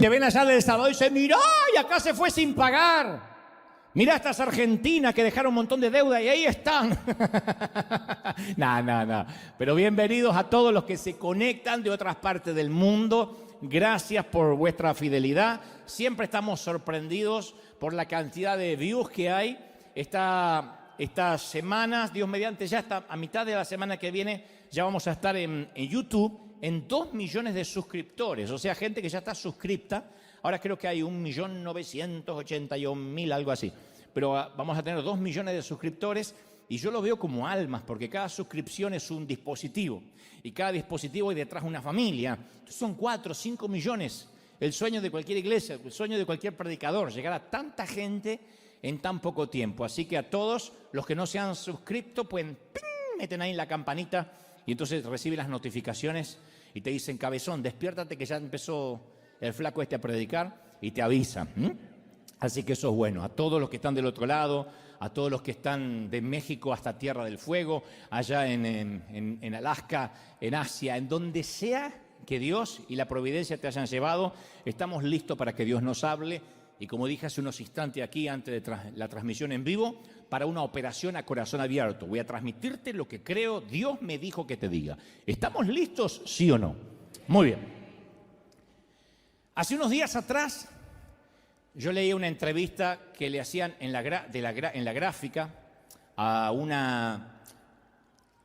te ven allá del Salvador y dicen, mirá, y acá se fue sin pagar. Mirá estas argentinas que dejaron un montón de deuda y ahí están. No. Pero bienvenidos a todos los que se conectan de otras partes del mundo. Gracias por vuestra fidelidad. Siempre estamos sorprendidos por la cantidad de views que hay. Estas semanas, Dios mediante, ya hasta a mitad de la semana que viene, ya vamos a estar en YouTube en 2 millones de suscriptores. O sea, gente que ya está suscripta. Ahora creo que hay 1.981.000, algo así. Pero vamos a tener 2 millones de suscriptores y yo lo veo como almas, porque cada suscripción es un dispositivo. Y cada dispositivo hay detrás una familia. Entonces son 4 o 5 millones. El sueño de cualquier iglesia, el sueño de cualquier predicador, llegar a tanta gente en tan poco tiempo. Así que a todos los que no se han suscrito, pueden meten ahí en la campanita y entonces reciben las notificaciones y te dicen, cabezón, despiértate que ya empezó el flaco este a predicar, y te avisa. Así que eso es bueno. A todos los que están del otro lado, a todos los que están de México hasta Tierra del Fuego, allá en Alaska, en Asia, en donde sea que Dios y la providencia te hayan llevado, estamos listos para que Dios nos hable. Y como dije hace unos instantes aquí, antes de la transmisión en vivo, para una operación a corazón abierto. Voy a transmitirte lo que creo Dios me dijo que te diga. ¿Estamos listos, sí o no? Muy bien. Hace unos días atrás, yo leí una entrevista que le hacían en la gráfica a una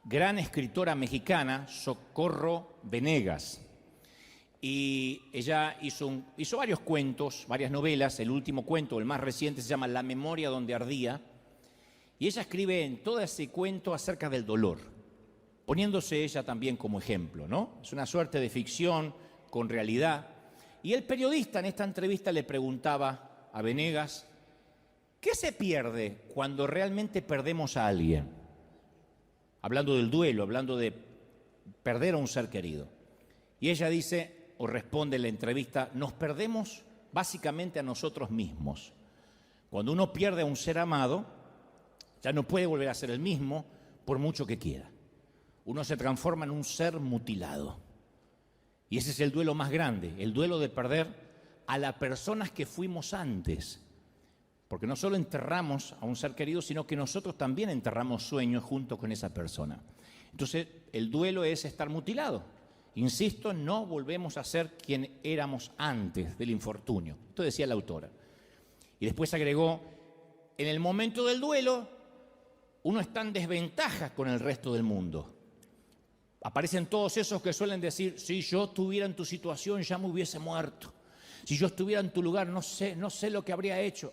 gran escritora mexicana, Socorro Venegas. Y ella hizo varios cuentos, varias novelas. El último cuento, el más reciente, se llama La memoria donde ardía. Y ella escribe en todo ese cuento acerca del dolor, poniéndose ella también como ejemplo, ¿no? Es una suerte de ficción con realidad. Y el periodista en esta entrevista le preguntaba a Venegas, ¿qué se pierde cuando realmente perdemos a alguien? Hablando del duelo, hablando de perder a un ser querido. Y ella dice, o responde en la entrevista, nos perdemos básicamente a nosotros mismos. Cuando uno pierde a un ser amado, ya no puede volver a ser el mismo por mucho que quiera. Uno se transforma en un ser mutilado. Y ese es el duelo más grande, el duelo de perder a las personas que fuimos antes. Porque no solo enterramos a un ser querido, sino que nosotros también enterramos sueños junto con esa persona. Entonces, el duelo es estar mutilado. Insisto, no volvemos a ser quien éramos antes del infortunio. Esto decía la autora. Y después agregó, en el momento del duelo, uno está en desventaja con el resto del mundo. Aparecen todos esos que suelen decir, si yo estuviera en tu situación ya me hubiese muerto. Si yo estuviera en tu lugar no sé lo que habría hecho.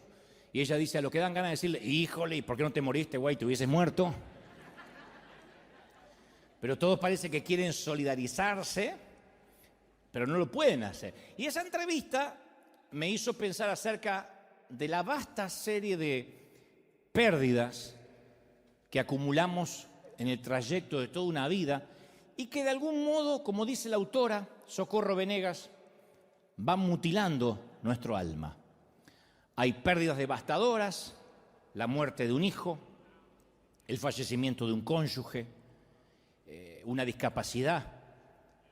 Y ella dice, a lo que dan ganas de decirle, híjole, ¿y por qué no te moriste, güey? ¿Te hubieses muerto? Pero todos parece que quieren solidarizarse, pero no lo pueden hacer. Y esa entrevista me hizo pensar acerca de la vasta serie de pérdidas que acumulamos en el trayecto de toda una vida y que de algún modo, como dice la autora, Socorro Venegas, van mutilando nuestro alma. Hay pérdidas devastadoras, la muerte de un hijo, el fallecimiento de un cónyuge, una discapacidad,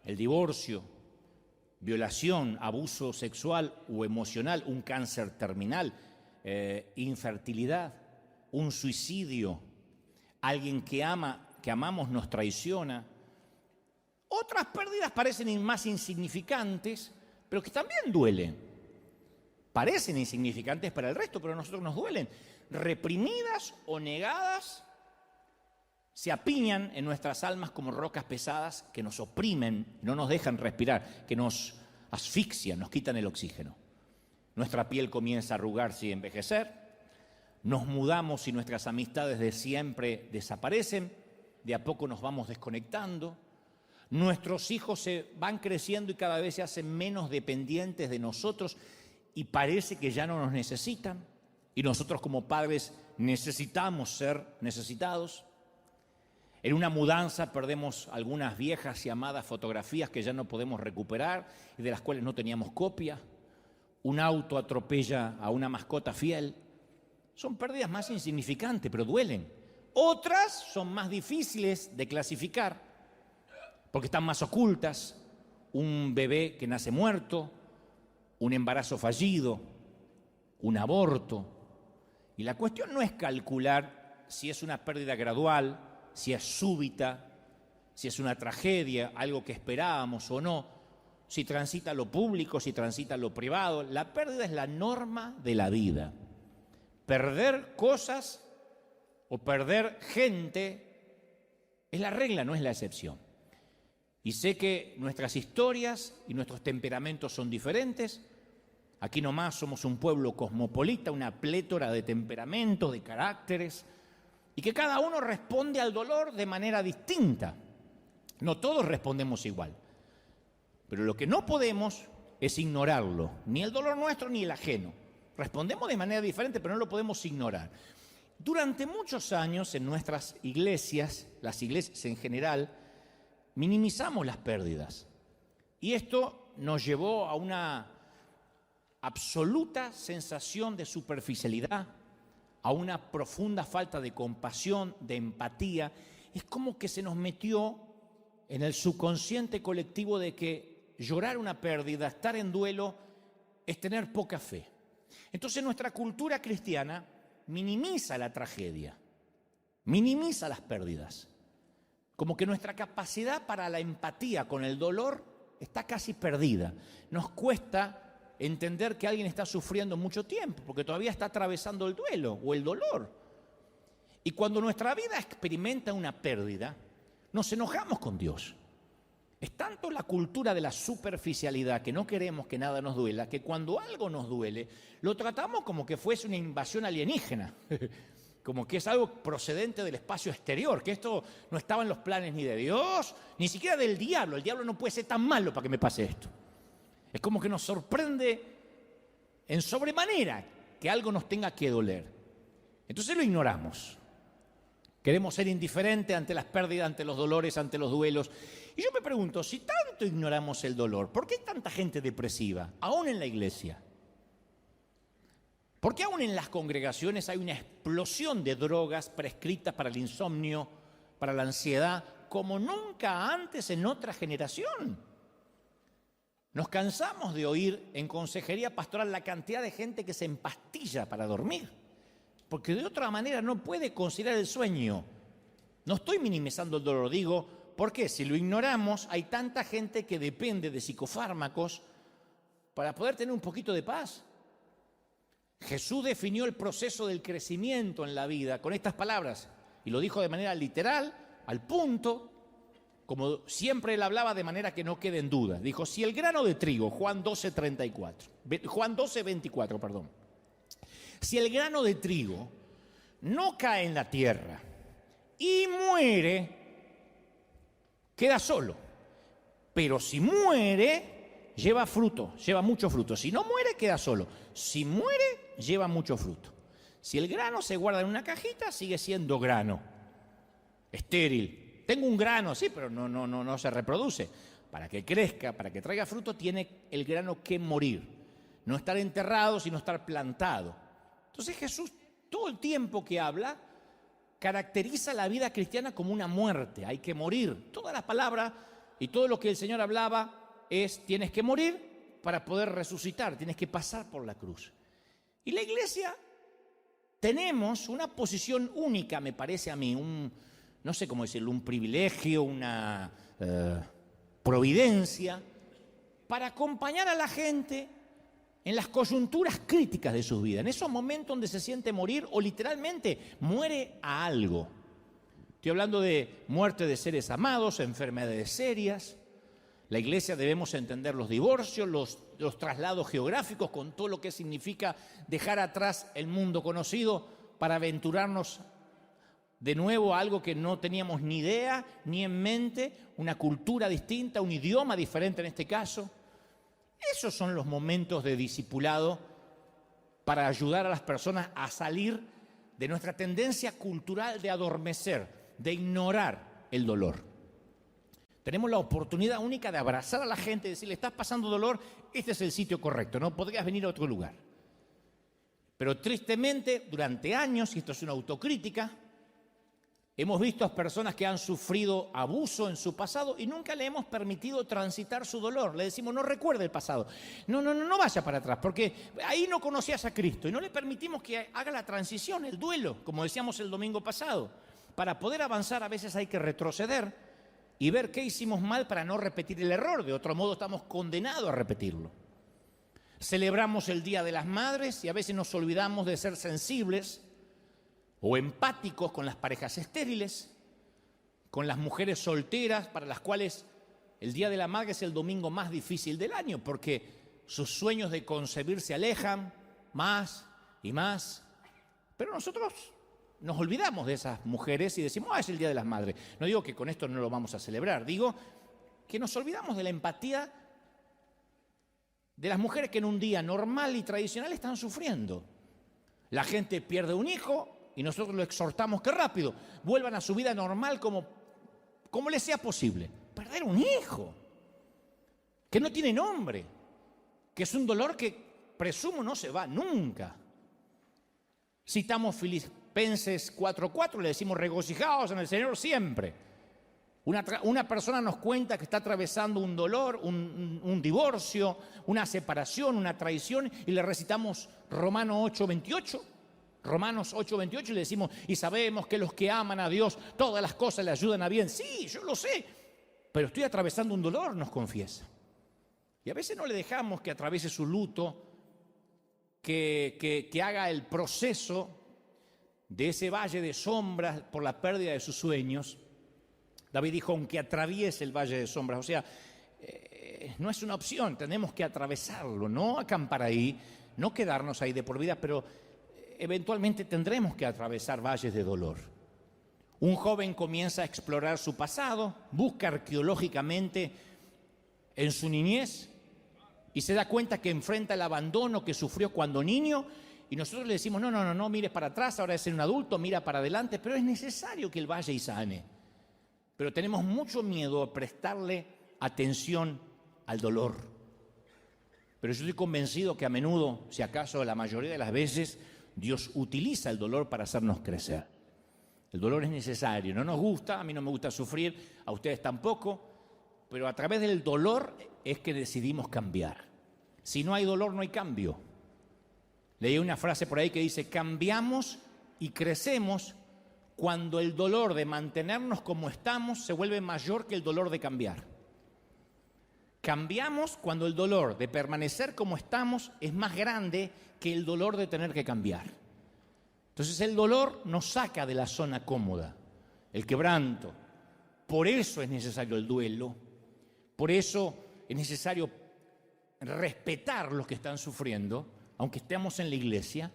el divorcio, violación, abuso sexual o emocional, un cáncer terminal, infertilidad, un suicidio, alguien que amamos nos traiciona. Otras pérdidas parecen más insignificantes, pero que también duelen. Parecen insignificantes para el resto, pero a nosotros nos duelen. Reprimidas o negadas, se apiñan en nuestras almas como rocas pesadas que nos oprimen, no nos dejan respirar, que nos asfixian, nos quitan el oxígeno. Nuestra piel comienza a arrugarse y envejecer, nos mudamos y nuestras amistades de siempre desaparecen, de a poco nos vamos desconectando. Nuestros hijos se van creciendo y cada vez se hacen menos dependientes de nosotros y parece que ya no nos necesitan. Y nosotros como padres necesitamos ser necesitados. En una mudanza perdemos algunas viejas y amadas fotografías que ya no podemos recuperar y de las cuales no teníamos copia. Un auto atropella a una mascota fiel. Son pérdidas más insignificantes, pero duelen. Otras son más difíciles de clasificar porque están más ocultas. Un bebé que nace muerto, un embarazo fallido, un aborto. Y la cuestión no es calcular si es una pérdida gradual, si es súbita, si es una tragedia, algo que esperábamos o no, si transita lo público, si transita lo privado. La pérdida es la norma de la vida. Perder cosas o perder gente es la regla, no es la excepción. Y sé que nuestras historias y nuestros temperamentos son diferentes. Aquí nomás somos un pueblo cosmopolita, una plétora de temperamentos, de caracteres, y que cada uno responde al dolor de manera distinta. No todos respondemos igual. Pero lo que no podemos es ignorarlo, ni el dolor nuestro ni el ajeno. Respondemos de manera diferente, pero no lo podemos ignorar. Durante muchos años en nuestras iglesias, las iglesias en general, minimizamos las pérdidas. Y esto nos llevó a una absoluta sensación de superficialidad, a una profunda falta de compasión, de empatía. Es como que se nos metió en el subconsciente colectivo de que llorar una pérdida, estar en duelo, es tener poca fe. Entonces nuestra cultura cristiana minimiza la tragedia, minimiza las pérdidas. Como que nuestra capacidad para la empatía con el dolor está casi perdida. Nos cuesta entender que alguien está sufriendo mucho tiempo, porque todavía está atravesando el duelo o el dolor. Y cuando nuestra vida experimenta una pérdida, nos enojamos con Dios. Es tanto la cultura de la superficialidad, que no queremos que nada nos duela, que cuando algo nos duele, lo tratamos como que fuese una invasión alienígena, como que es algo procedente del espacio exterior, que esto no estaba en los planes ni de Dios, ni siquiera del diablo. El diablo no puede ser tan malo para que me pase esto. Es como que nos sorprende en sobremanera que algo nos tenga que doler. Entonces lo ignoramos. Queremos ser indiferentes ante las pérdidas, ante los dolores, ante los duelos. Y yo me pregunto, si tanto ignoramos el dolor, ¿por qué hay tanta gente depresiva, aún en la iglesia? ¿Por qué aún en las congregaciones hay una explosión de drogas prescritas para el insomnio, para la ansiedad, como nunca antes en otra generación? Nos cansamos de oír en consejería pastoral la cantidad de gente que se empastilla para dormir, porque de otra manera no puede conciliar el sueño. No estoy minimizando el dolor, digo, porque si lo ignoramos, hay tanta gente que depende de psicofármacos para poder tener un poquito de paz. Jesús definió el proceso del crecimiento en la vida con estas palabras, y lo dijo de manera literal, al punto, como siempre él hablaba de manera que no quede en duda. Dijo, si el grano de trigo, Juan 12:24, perdón. Si el grano de trigo no cae en la tierra y muere, queda solo. Pero si muere, lleva fruto, lleva mucho fruto. Si no muere, queda solo. Si muere, lleva mucho fruto. Si el grano se guarda en una cajita, sigue siendo grano, estéril. Tengo un grano, sí, pero no se reproduce. Para que crezca, para que traiga fruto, tiene el grano que morir. No estar enterrado, sino estar plantado. Entonces Jesús, todo el tiempo que habla, caracteriza la vida cristiana como una muerte. Hay que morir. Todas las palabras y todo lo que el Señor hablaba es, tienes que morir para poder resucitar, tienes que pasar por la cruz. Y la iglesia tenemos una posición única, me parece a mí, no sé cómo decirlo, un privilegio, una providencia, para acompañar a la gente en las coyunturas críticas de sus vidas, en esos momentos donde se siente morir o literalmente muere a algo. Estoy hablando de muerte de seres amados, enfermedades serias. La iglesia debemos entender los divorcios, los traslados geográficos, con todo lo que significa dejar atrás el mundo conocido para aventurarnos de nuevo a algo que no teníamos ni idea ni en mente, una cultura distinta, un idioma diferente en este caso. Esos son los momentos de discipulado para ayudar a las personas a salir de nuestra tendencia cultural de adormecer, de ignorar el dolor. Tenemos la oportunidad única de abrazar a la gente y decirle, estás pasando dolor, este es el sitio correcto, no podrías venir a otro lugar. Pero tristemente, durante años, y esto es una autocrítica, Hemos visto a personas que han sufrido abuso en su pasado y nunca le hemos permitido transitar su dolor. Le decimos, no recuerde el pasado. No vaya para atrás, porque ahí no conocías a Cristo y no le permitimos que haga la transición, el duelo, como decíamos el domingo pasado. Para poder avanzar a veces hay que retroceder y ver qué hicimos mal para no repetir el error. De otro modo estamos condenados a repetirlo. Celebramos el Día de las Madres y a veces nos olvidamos de ser sensibles o empáticos con las parejas estériles, con las mujeres solteras para las cuales el Día de la Madre es el domingo más difícil del año porque sus sueños de concebir se alejan más y más. Pero nosotros nos olvidamos de esas mujeres y decimos, es el Día de las Madres. No digo que con esto no lo vamos a celebrar, digo que nos olvidamos de la empatía de las mujeres que en un día normal y tradicional están sufriendo. La gente pierde un hijo y nosotros lo exhortamos que rápido vuelvan a su vida normal como les sea posible. Perder un hijo, que no tiene nombre, que es un dolor que presumo no se va nunca. Citamos Filipenses 4:4, le decimos regocijaos en el Señor siempre. Una persona nos cuenta que está atravesando un dolor, un divorcio, una separación, una traición y le recitamos Romanos 8:28 y le decimos, y sabemos que los que aman a Dios, todas las cosas le ayudan a bien. Sí, yo lo sé, pero estoy atravesando un dolor, nos confiesa. Y a veces no le dejamos que atraviese su luto, que haga el proceso de ese valle de sombras por la pérdida de sus sueños. David dijo, aunque atraviese el valle de sombras, o sea, no es una opción, tenemos que atravesarlo, no acampar ahí, no quedarnos ahí de por vida, pero eventualmente tendremos que atravesar valles de dolor. Un joven comienza a explorar su pasado, busca arqueológicamente en su niñez y se da cuenta que enfrenta el abandono que sufrió cuando niño y nosotros le decimos, no mires para atrás, ahora es un adulto, mira para adelante, pero es necesario que él vaya y sane. Pero tenemos mucho miedo a prestarle atención al dolor. Pero yo estoy convencido que a menudo, si acaso la mayoría de las veces, Dios utiliza el dolor para hacernos crecer. El dolor es necesario, no nos gusta, a mí no me gusta sufrir, a ustedes tampoco, pero a través del dolor es que decidimos cambiar. Si no hay dolor, no hay cambio. Leí una frase por ahí que dice, cambiamos y crecemos cuando el dolor de mantenernos como estamos se vuelve mayor que el dolor de cambiar. Cambiamos cuando el dolor de permanecer como estamos es más grande que el dolor de tener que cambiar. Entonces el dolor nos saca de la zona cómoda, el quebranto. Por eso es necesario el duelo, por eso es necesario respetar los que están sufriendo, aunque estemos en la iglesia,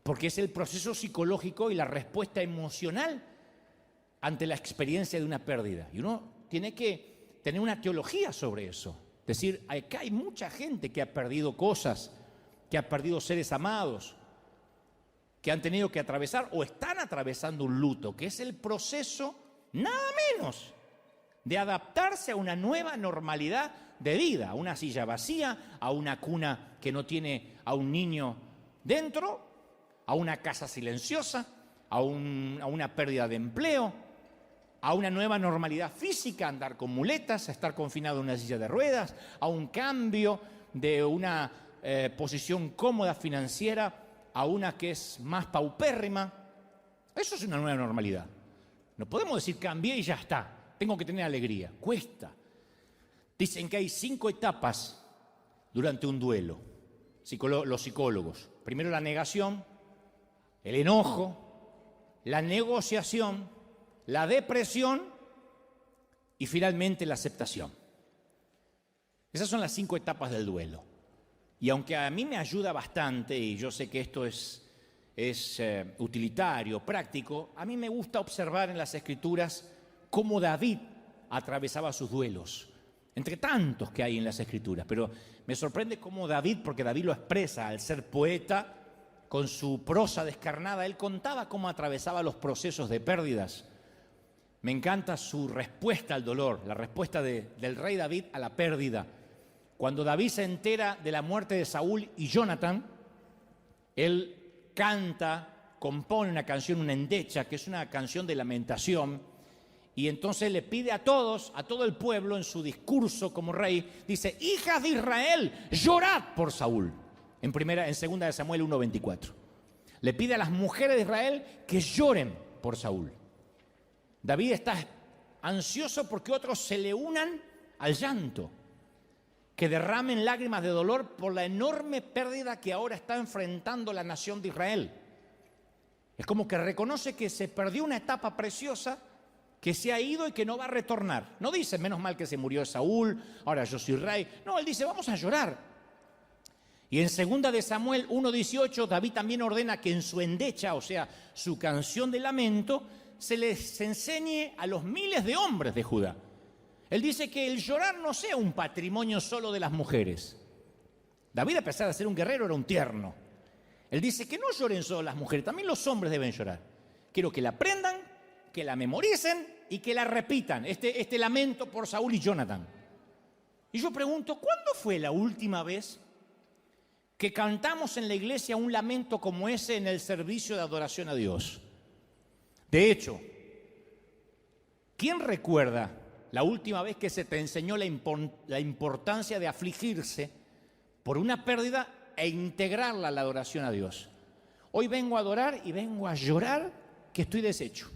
porque es el proceso psicológico y la respuesta emocional ante la experiencia de una pérdida. Y uno tiene que tener una teología sobre eso. Es decir, acá hay mucha gente que ha perdido cosas, que ha perdido seres amados, que han tenido que atravesar o están atravesando un luto, que es el proceso, nada menos, de adaptarse a una nueva normalidad de vida, a una silla vacía, a una cuna que no tiene a un niño dentro, a una casa silenciosa, a una pérdida de empleo, a una nueva normalidad física, andar con muletas, a estar confinado en una silla de ruedas, a un cambio de una posición cómoda financiera a una que es más paupérrima. Eso es una nueva normalidad. No podemos decir cambié y ya está, tengo que tener alegría. Cuesta. Dicen que hay 5 etapas durante un duelo, los psicólogos. Primero la negación, el enojo, la negociación, la depresión y finalmente la aceptación. Esas son las 5 etapas del duelo. Y aunque a mí me ayuda bastante, y yo sé que esto es utilitario, práctico, a mí me gusta observar en las Escrituras cómo David atravesaba sus duelos, entre tantos que hay en las Escrituras. Pero me sorprende cómo David, porque David lo expresa al ser poeta, con su prosa descarnada, él contaba cómo atravesaba los procesos de pérdidas. Me encanta su respuesta al dolor, la respuesta del rey David a la pérdida. Cuando David se entera de la muerte de Saúl y Jonatán, él canta compone una canción, una endecha, que es una canción de lamentación, y entonces le pide a todos, a todo el pueblo, en su discurso como rey, dice: hijas de Israel, llorad por Saúl. En 2 de Samuel 1:24. Le pide a las mujeres de Israel que lloren por Saúl. David está ansioso porque otros se le unan al llanto, que derramen lágrimas de dolor por la enorme pérdida que ahora está enfrentando la nación de Israel. Es como que reconoce que se perdió una etapa preciosa, que se ha ido y que no va a retornar. No dice: menos mal que se murió Saúl, ahora yo soy rey. No, él dice: vamos a llorar. Y en 2 de Samuel 1:18, David también ordena que en su endecha, o sea, su canción de lamento, se les enseñe a los miles de hombres de Judá. Él dice que el llorar no sea un patrimonio solo de las mujeres. David, a pesar de ser un guerrero, era un tierno. Él dice que no lloren solo las mujeres, también los hombres deben llorar. Quiero que la aprendan, que la memoricen y que la repitan, este lamento por Saúl y Jonathan. Y yo pregunto, ¿cuándo fue la última vez que cantamos en la iglesia un lamento como ese en el servicio de adoración a Dios? De hecho, ¿quién recuerda la última vez que se te enseñó la importancia de afligirse por una pérdida e integrarla a la adoración a Dios? Hoy vengo a adorar y vengo a llorar que estoy deshecho.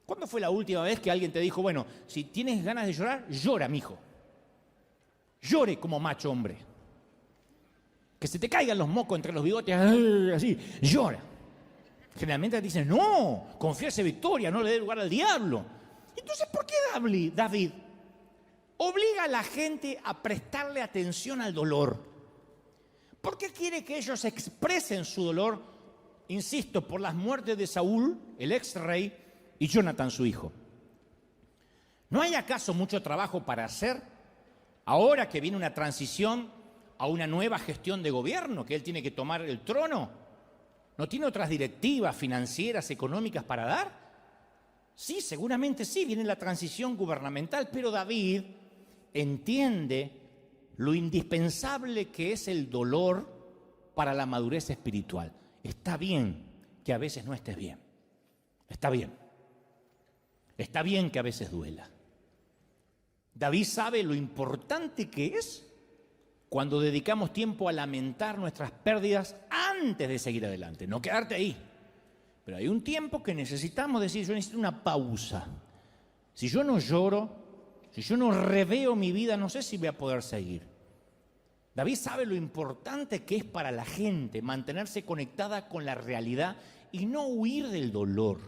¿Cuándo fue la última vez que alguien te dijo: bueno, si tienes ganas de llorar, llora, mijo? Llore como macho hombre. Que se te caigan los mocos entre los bigotes, así, llora. Generalmente te dicen: no, confiese victoria, no le dé lugar al diablo. Entonces, ¿por qué David obliga a la gente a prestarle atención al dolor? ¿Por qué quiere que ellos expresen su dolor, insisto, por las muertes de Saúl, el ex rey, y Jonathan, su hijo? ¿No hay acaso mucho trabajo para hacer ahora que viene una transición a una nueva gestión de gobierno, que él tiene que tomar el trono? ¿No tiene otras directivas financieras, económicas para dar? Sí, seguramente sí, viene la transición gubernamental, pero David entiende lo indispensable que es el dolor para la madurez espiritual. Está bien que a veces no estés bien. Está bien. Está bien que a veces duela. David sabe lo importante que es cuando dedicamos tiempo a lamentar nuestras pérdidas antes de seguir adelante, no quedarte ahí. Pero hay un tiempo que necesitamos decir: yo necesito una pausa. Si yo no lloro, si yo no reveo mi vida, no sé si voy a poder seguir. David sabe lo importante que es para la gente mantenerse conectada con la realidad y no huir del dolor.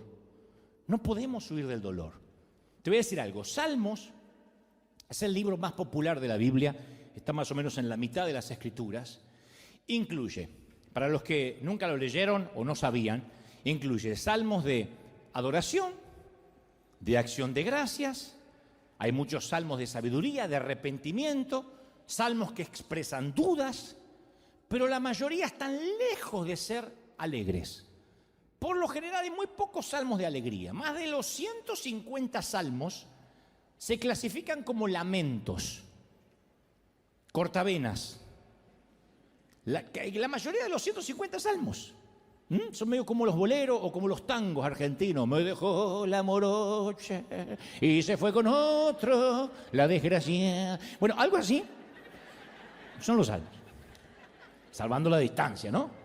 No podemos huir del dolor. Te voy a decir algo: Salmos es el libro más popular de la Biblia, está más o menos en la mitad de las Escrituras. Incluye, para los que nunca lo leyeron o no sabían, incluye salmos de adoración, de acción de gracias, hay muchos salmos de sabiduría, de arrepentimiento, salmos que expresan dudas, pero la mayoría están lejos de ser alegres. Por lo general hay muy pocos salmos de alegría. Más de los 150 salmos se clasifican como lamentos, cortavenas. La mayoría de los 150 salmos son medio como los boleros o como los tangos argentinos. Me dejó la morocha y se fue con otro, la desgracia. Bueno, algo así son los salmos. Salvando la distancia, ¿no?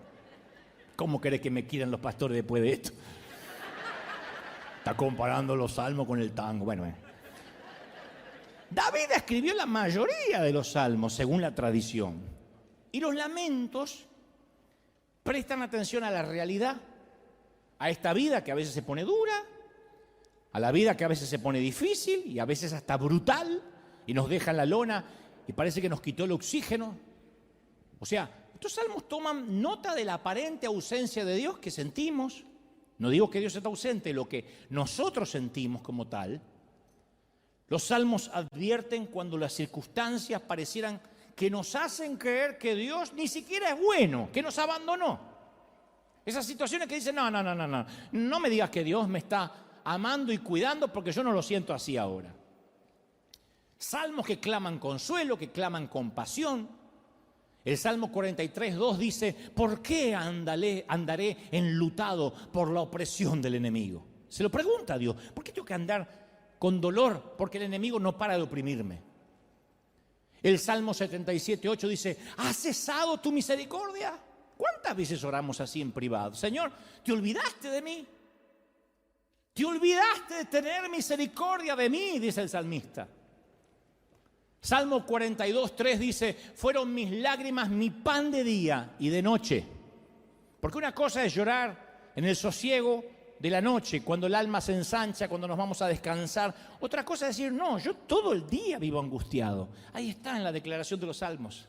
¿Cómo querés que me quieran los pastores después de esto? Está comparando los salmos con el tango. Bueno. David escribió la mayoría de los salmos según la tradición. Y los lamentos prestan atención a la realidad, a esta vida que a veces se pone dura, a la vida que a veces se pone difícil y a veces hasta brutal y nos deja en la lona y parece que nos quitó el oxígeno. O sea, estos salmos toman nota de la aparente ausencia de Dios que sentimos. No digo que Dios está ausente, lo que nosotros sentimos como tal. Los salmos advierten cuando las circunstancias parecieran que nos hacen creer que Dios ni siquiera es bueno, que nos abandonó. Esas situaciones que dicen: no me digas que Dios me está amando y cuidando porque yo no lo siento así ahora. Salmos que claman consuelo, que claman compasión. El Salmo 43:2 dice, ¿por qué andaré enlutado por la opresión del enemigo? Se lo pregunta a Dios, ¿por qué tengo que andar con dolor? Porque el enemigo no para de oprimirme. El Salmo 77:8 dice, ¿has cesado tu misericordia? ¿Cuántas veces oramos así en privado? Señor, ¿te olvidaste de mí? ¿Te olvidaste de tener misericordia de mí? Dice el salmista. Salmo 42:3 dice, fueron mis lágrimas mi pan de día y de noche. Porque una cosa es llorar en el sosiego de la noche, cuando el alma se ensancha, cuando nos vamos a descansar. Otra cosa es decir, no, yo todo el día vivo angustiado. Ahí está en la declaración de los salmos.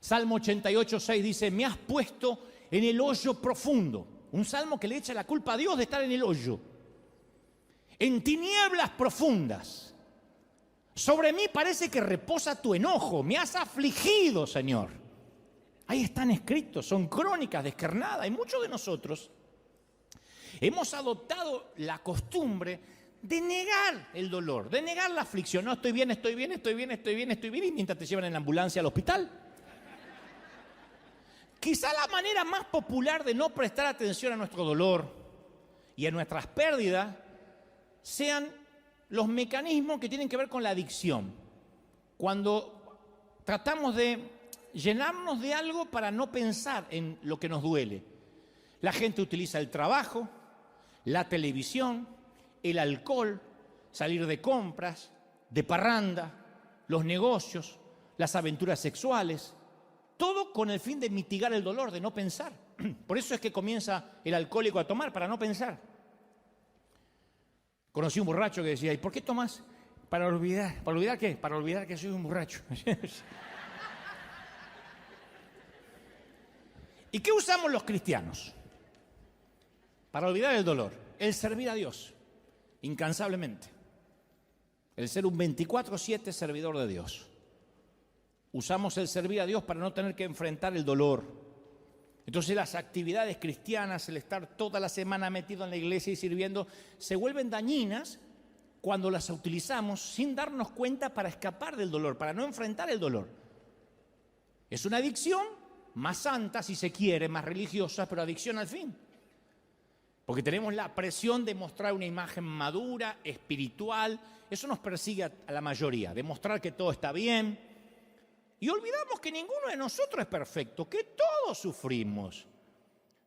Salmo 88:6 dice, me has puesto en el hoyo profundo. Un salmo que le echa la culpa a Dios de estar en el hoyo. En tinieblas profundas. Sobre mí parece que reposa tu enojo, me has afligido, Señor. Ahí están escritos, son crónicas descarnadas. Y muchos de nosotros hemos adoptado la costumbre de negar el dolor, de negar la aflicción. No, estoy bien, y mientras te llevan en la ambulancia al hospital. Quizá la manera más popular de no prestar atención a nuestro dolor y a nuestras pérdidas sean los mecanismos que tienen que ver con la adicción. Cuando tratamos de llenarnos de algo para no pensar en lo que nos duele. La gente utiliza el trabajo, la televisión, el alcohol, salir de compras, de parranda, los negocios, las aventuras sexuales, todo con el fin de mitigar el dolor, de no pensar. Por eso es que comienza el alcohólico a tomar, para no pensar. Conocí un borracho que decía, ¿y por qué tomas? Para olvidar. ¿Para olvidar qué? Para olvidar que soy un borracho. ¿Y qué usamos los cristianos? Para olvidar el dolor. El servir a Dios, incansablemente. El ser un 24/7 servidor de Dios. Usamos el servir a Dios para no tener que enfrentar el dolor. Entonces las actividades cristianas, el estar toda la semana metido en la iglesia y sirviendo, se vuelven dañinas cuando las utilizamos sin darnos cuenta para escapar del dolor, para no enfrentar el dolor. Es una adicción más santa, si se quiere, más religiosa, pero adicción al fin. Porque tenemos la presión de mostrar una imagen madura, espiritual. Eso nos persigue a la mayoría, demostrar que todo está bien. Y olvidamos que ninguno de nosotros es perfecto, que todos sufrimos.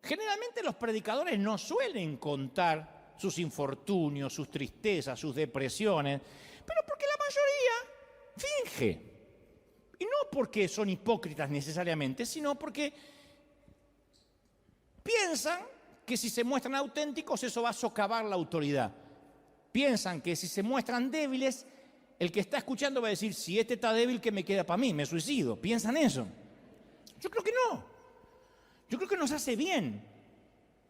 Generalmente los predicadores no suelen contar sus infortunios, sus tristezas, sus depresiones, pero porque la mayoría finge. Y no porque son hipócritas necesariamente, sino porque piensan que si se muestran auténticos eso va a socavar la autoridad. Piensan que si se muestran débiles, el que está escuchando va a decir, si este está débil, ¿qué me queda para mí? Me suicido. ¿Piensan eso? Yo creo que no. Yo creo que nos hace bien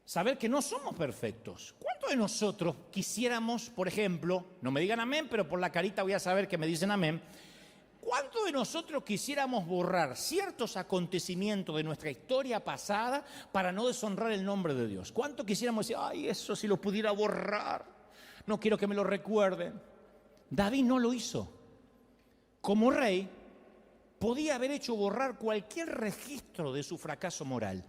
saber que no somos perfectos. ¿Cuántos de nosotros quisiéramos, por ejemplo, no me digan amén, pero por la carita voy a saber que me dicen amén, ¿cuántos de nosotros quisiéramos borrar ciertos acontecimientos de nuestra historia pasada para no deshonrar el nombre de Dios? ¿Cuánto quisiéramos decir, ay, eso si lo pudiera borrar, no quiero que me lo recuerden? David no lo hizo. Como rey, podía haber hecho borrar cualquier registro de su fracaso moral,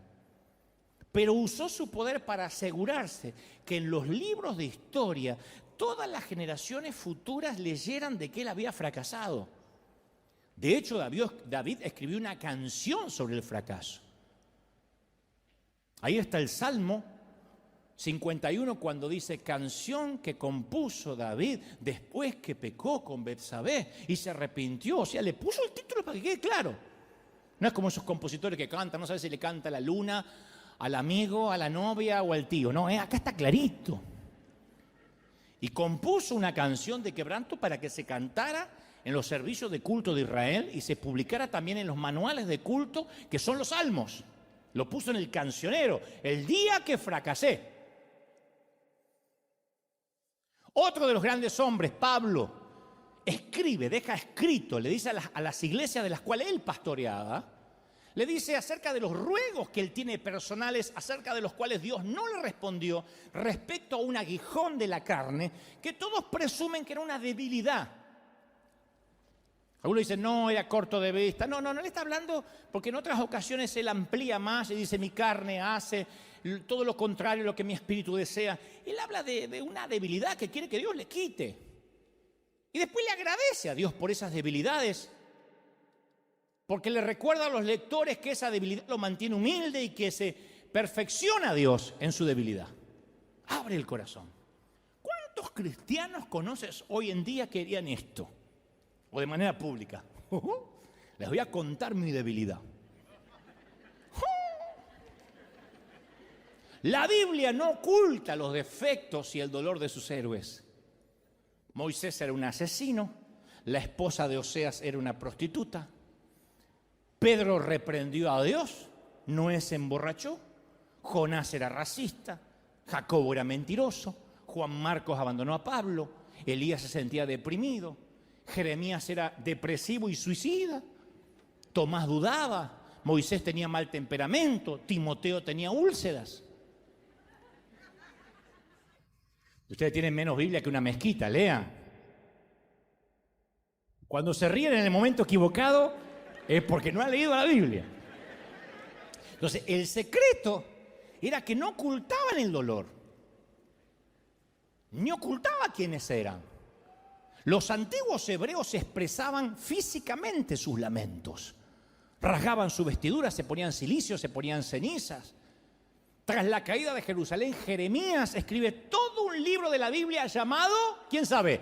pero usó su poder para asegurarse que en los libros de historia todas las generaciones futuras leyeran de que él había fracasado. De hecho, David escribió una canción sobre el fracaso. Ahí está el Salmo 51 cuando dice, canción que compuso David después que pecó con Betsabé y se arrepintió. O sea, le puso el título para que quede claro. No es como esos compositores que cantan, no sabes si le canta a la luna, al amigo, a la novia o al tío. No, acá está clarito. Y compuso una canción de quebranto para que se cantara en los servicios de culto de Israel y se publicara también en los manuales de culto que son los salmos. Lo puso en el cancionero, el día que fracasé. Otro de los grandes hombres, Pablo, escribe, deja escrito, le dice a las iglesias de las cuales él pastoreaba, le dice acerca de los ruegos que él tiene personales, acerca de los cuales Dios no le respondió respecto a un aguijón de la carne, que todos presumen que era una debilidad. Algunos dicen, no, era corto de vista. No, él está hablando porque en otras ocasiones él amplía más y dice, mi carne hace todo lo contrario a lo que mi espíritu desea. Él habla de una debilidad que quiere que Dios le quite. Y después le agradece a Dios por esas debilidades, porque le recuerda a los lectores que esa debilidad lo mantiene humilde y que se perfecciona a Dios en su debilidad. Abre el corazón. ¿Cuántos cristianos conoces hoy en día que harían esto? O de manera pública. Les voy a contar mi debilidad. La Biblia no oculta los defectos y el dolor de sus héroes. Moisés era un asesino, la esposa de Oseas era una prostituta, Pedro reprendió a Dios, Noé se emborrachó, Jonás era racista, Jacobo era mentiroso, Juan Marcos abandonó a Pablo, Elías se sentía deprimido, Jeremías era depresivo y suicida, Tomás dudaba, Moisés tenía mal temperamento, Timoteo tenía úlceras. Ustedes tienen menos Biblia que una mezquita, lean. Cuando se ríen en el momento equivocado es porque no han leído la Biblia. Entonces, el secreto era que no ocultaban el dolor, ni ocultaba quiénes eran. Los antiguos hebreos expresaban físicamente sus lamentos. Rasgaban su vestidura, se ponían cilicio, se ponían cenizas. Tras la caída de Jerusalén, Jeremías escribe todo un libro de la Biblia llamado, ¿quién sabe?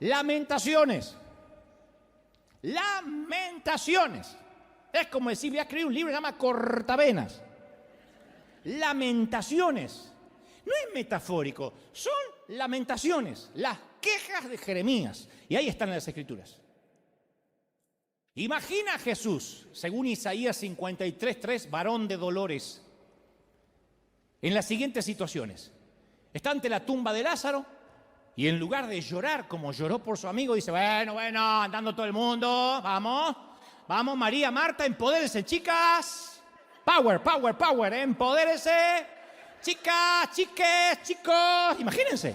Lamentaciones. Lamentaciones. Es como decir, voy a escribir un libro que se llama Cortavenas. Lamentaciones. No es metafórico, son lamentaciones, las quejas de Jeremías. Y ahí están las Escrituras. Imagina a Jesús, según Isaías 53:3, varón de dolores, en las siguientes situaciones. Está ante la tumba de Lázaro y en lugar de llorar como lloró por su amigo, dice, bueno, andando todo el mundo, vamos, María, Marta, empodérense, chicas. Power, empodérense. Chicas, chiques, chicos, imagínense.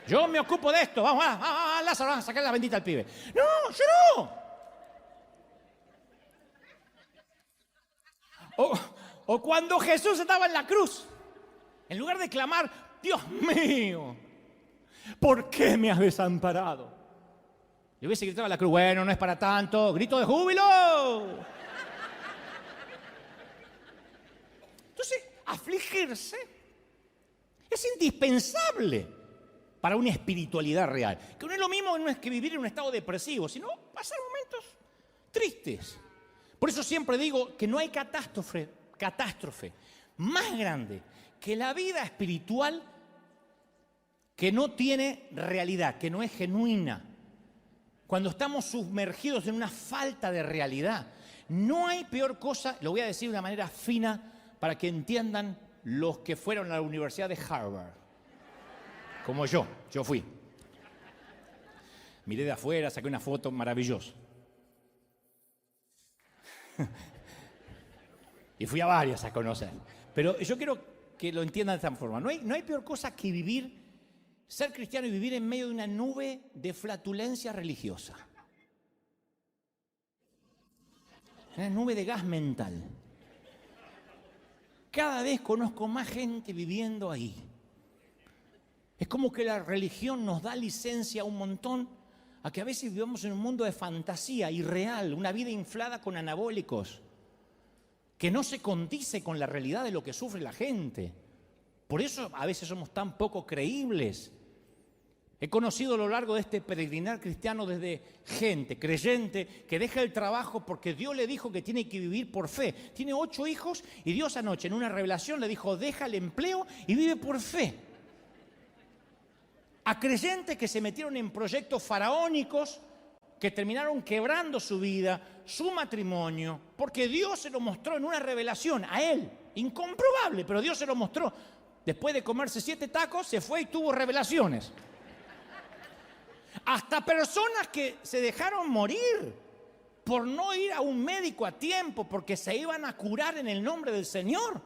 Yo me ocupo de esto, vamos, Lázaro, vamos a sacar la bendita al pibe. No, lloró. O cuando Jesús estaba en la cruz, en lugar de clamar, Dios mío, ¿por qué me has desamparado? Le hubiese gritado a la cruz, bueno, no es para tanto, grito de júbilo. Entonces, afligirse es indispensable para una espiritualidad real. Que no es lo mismo no es que vivir en un estado depresivo, sino pasar momentos tristes. Por eso siempre digo que no hay catástrofe más grande que la vida espiritual que no tiene realidad, que no es genuina. Cuando estamos sumergidos en una falta de realidad, no hay peor cosa, lo voy a decir de una manera fina para que entiendan los que fueron a la Universidad de Harvard, como yo fui. Miré de afuera, saqué una foto maravillosa. Y fui a varias a conocer. Pero yo quiero que lo entiendan de esta forma. No hay peor cosa que ser cristiano y vivir en medio de una nube de flatulencia religiosa. Una nube de gas mental. Cada vez conozco más gente viviendo ahí. Es como que la religión nos da licencia un montón a que a veces vivamos en un mundo de fantasía irreal, una vida inflada con anabólicos, que no se condice con la realidad de lo que sufre la gente. Por eso a veces somos tan poco creíbles. He conocido a lo largo de este peregrinar cristiano desde gente creyente que deja el trabajo porque Dios le dijo que tiene que vivir por fe. Tiene 8 hijos y Dios anoche en una revelación le dijo, deja el empleo y vive por fe. A creyentes que se metieron en proyectos faraónicos que terminaron quebrando su vida, su matrimonio, porque Dios se lo mostró en una revelación a él, incomprobable, pero Dios se lo mostró. Después de comerse 7 tacos, se fue y tuvo revelaciones. Hasta personas que se dejaron morir por no ir a un médico a tiempo, porque se iban a curar en el nombre del Señor.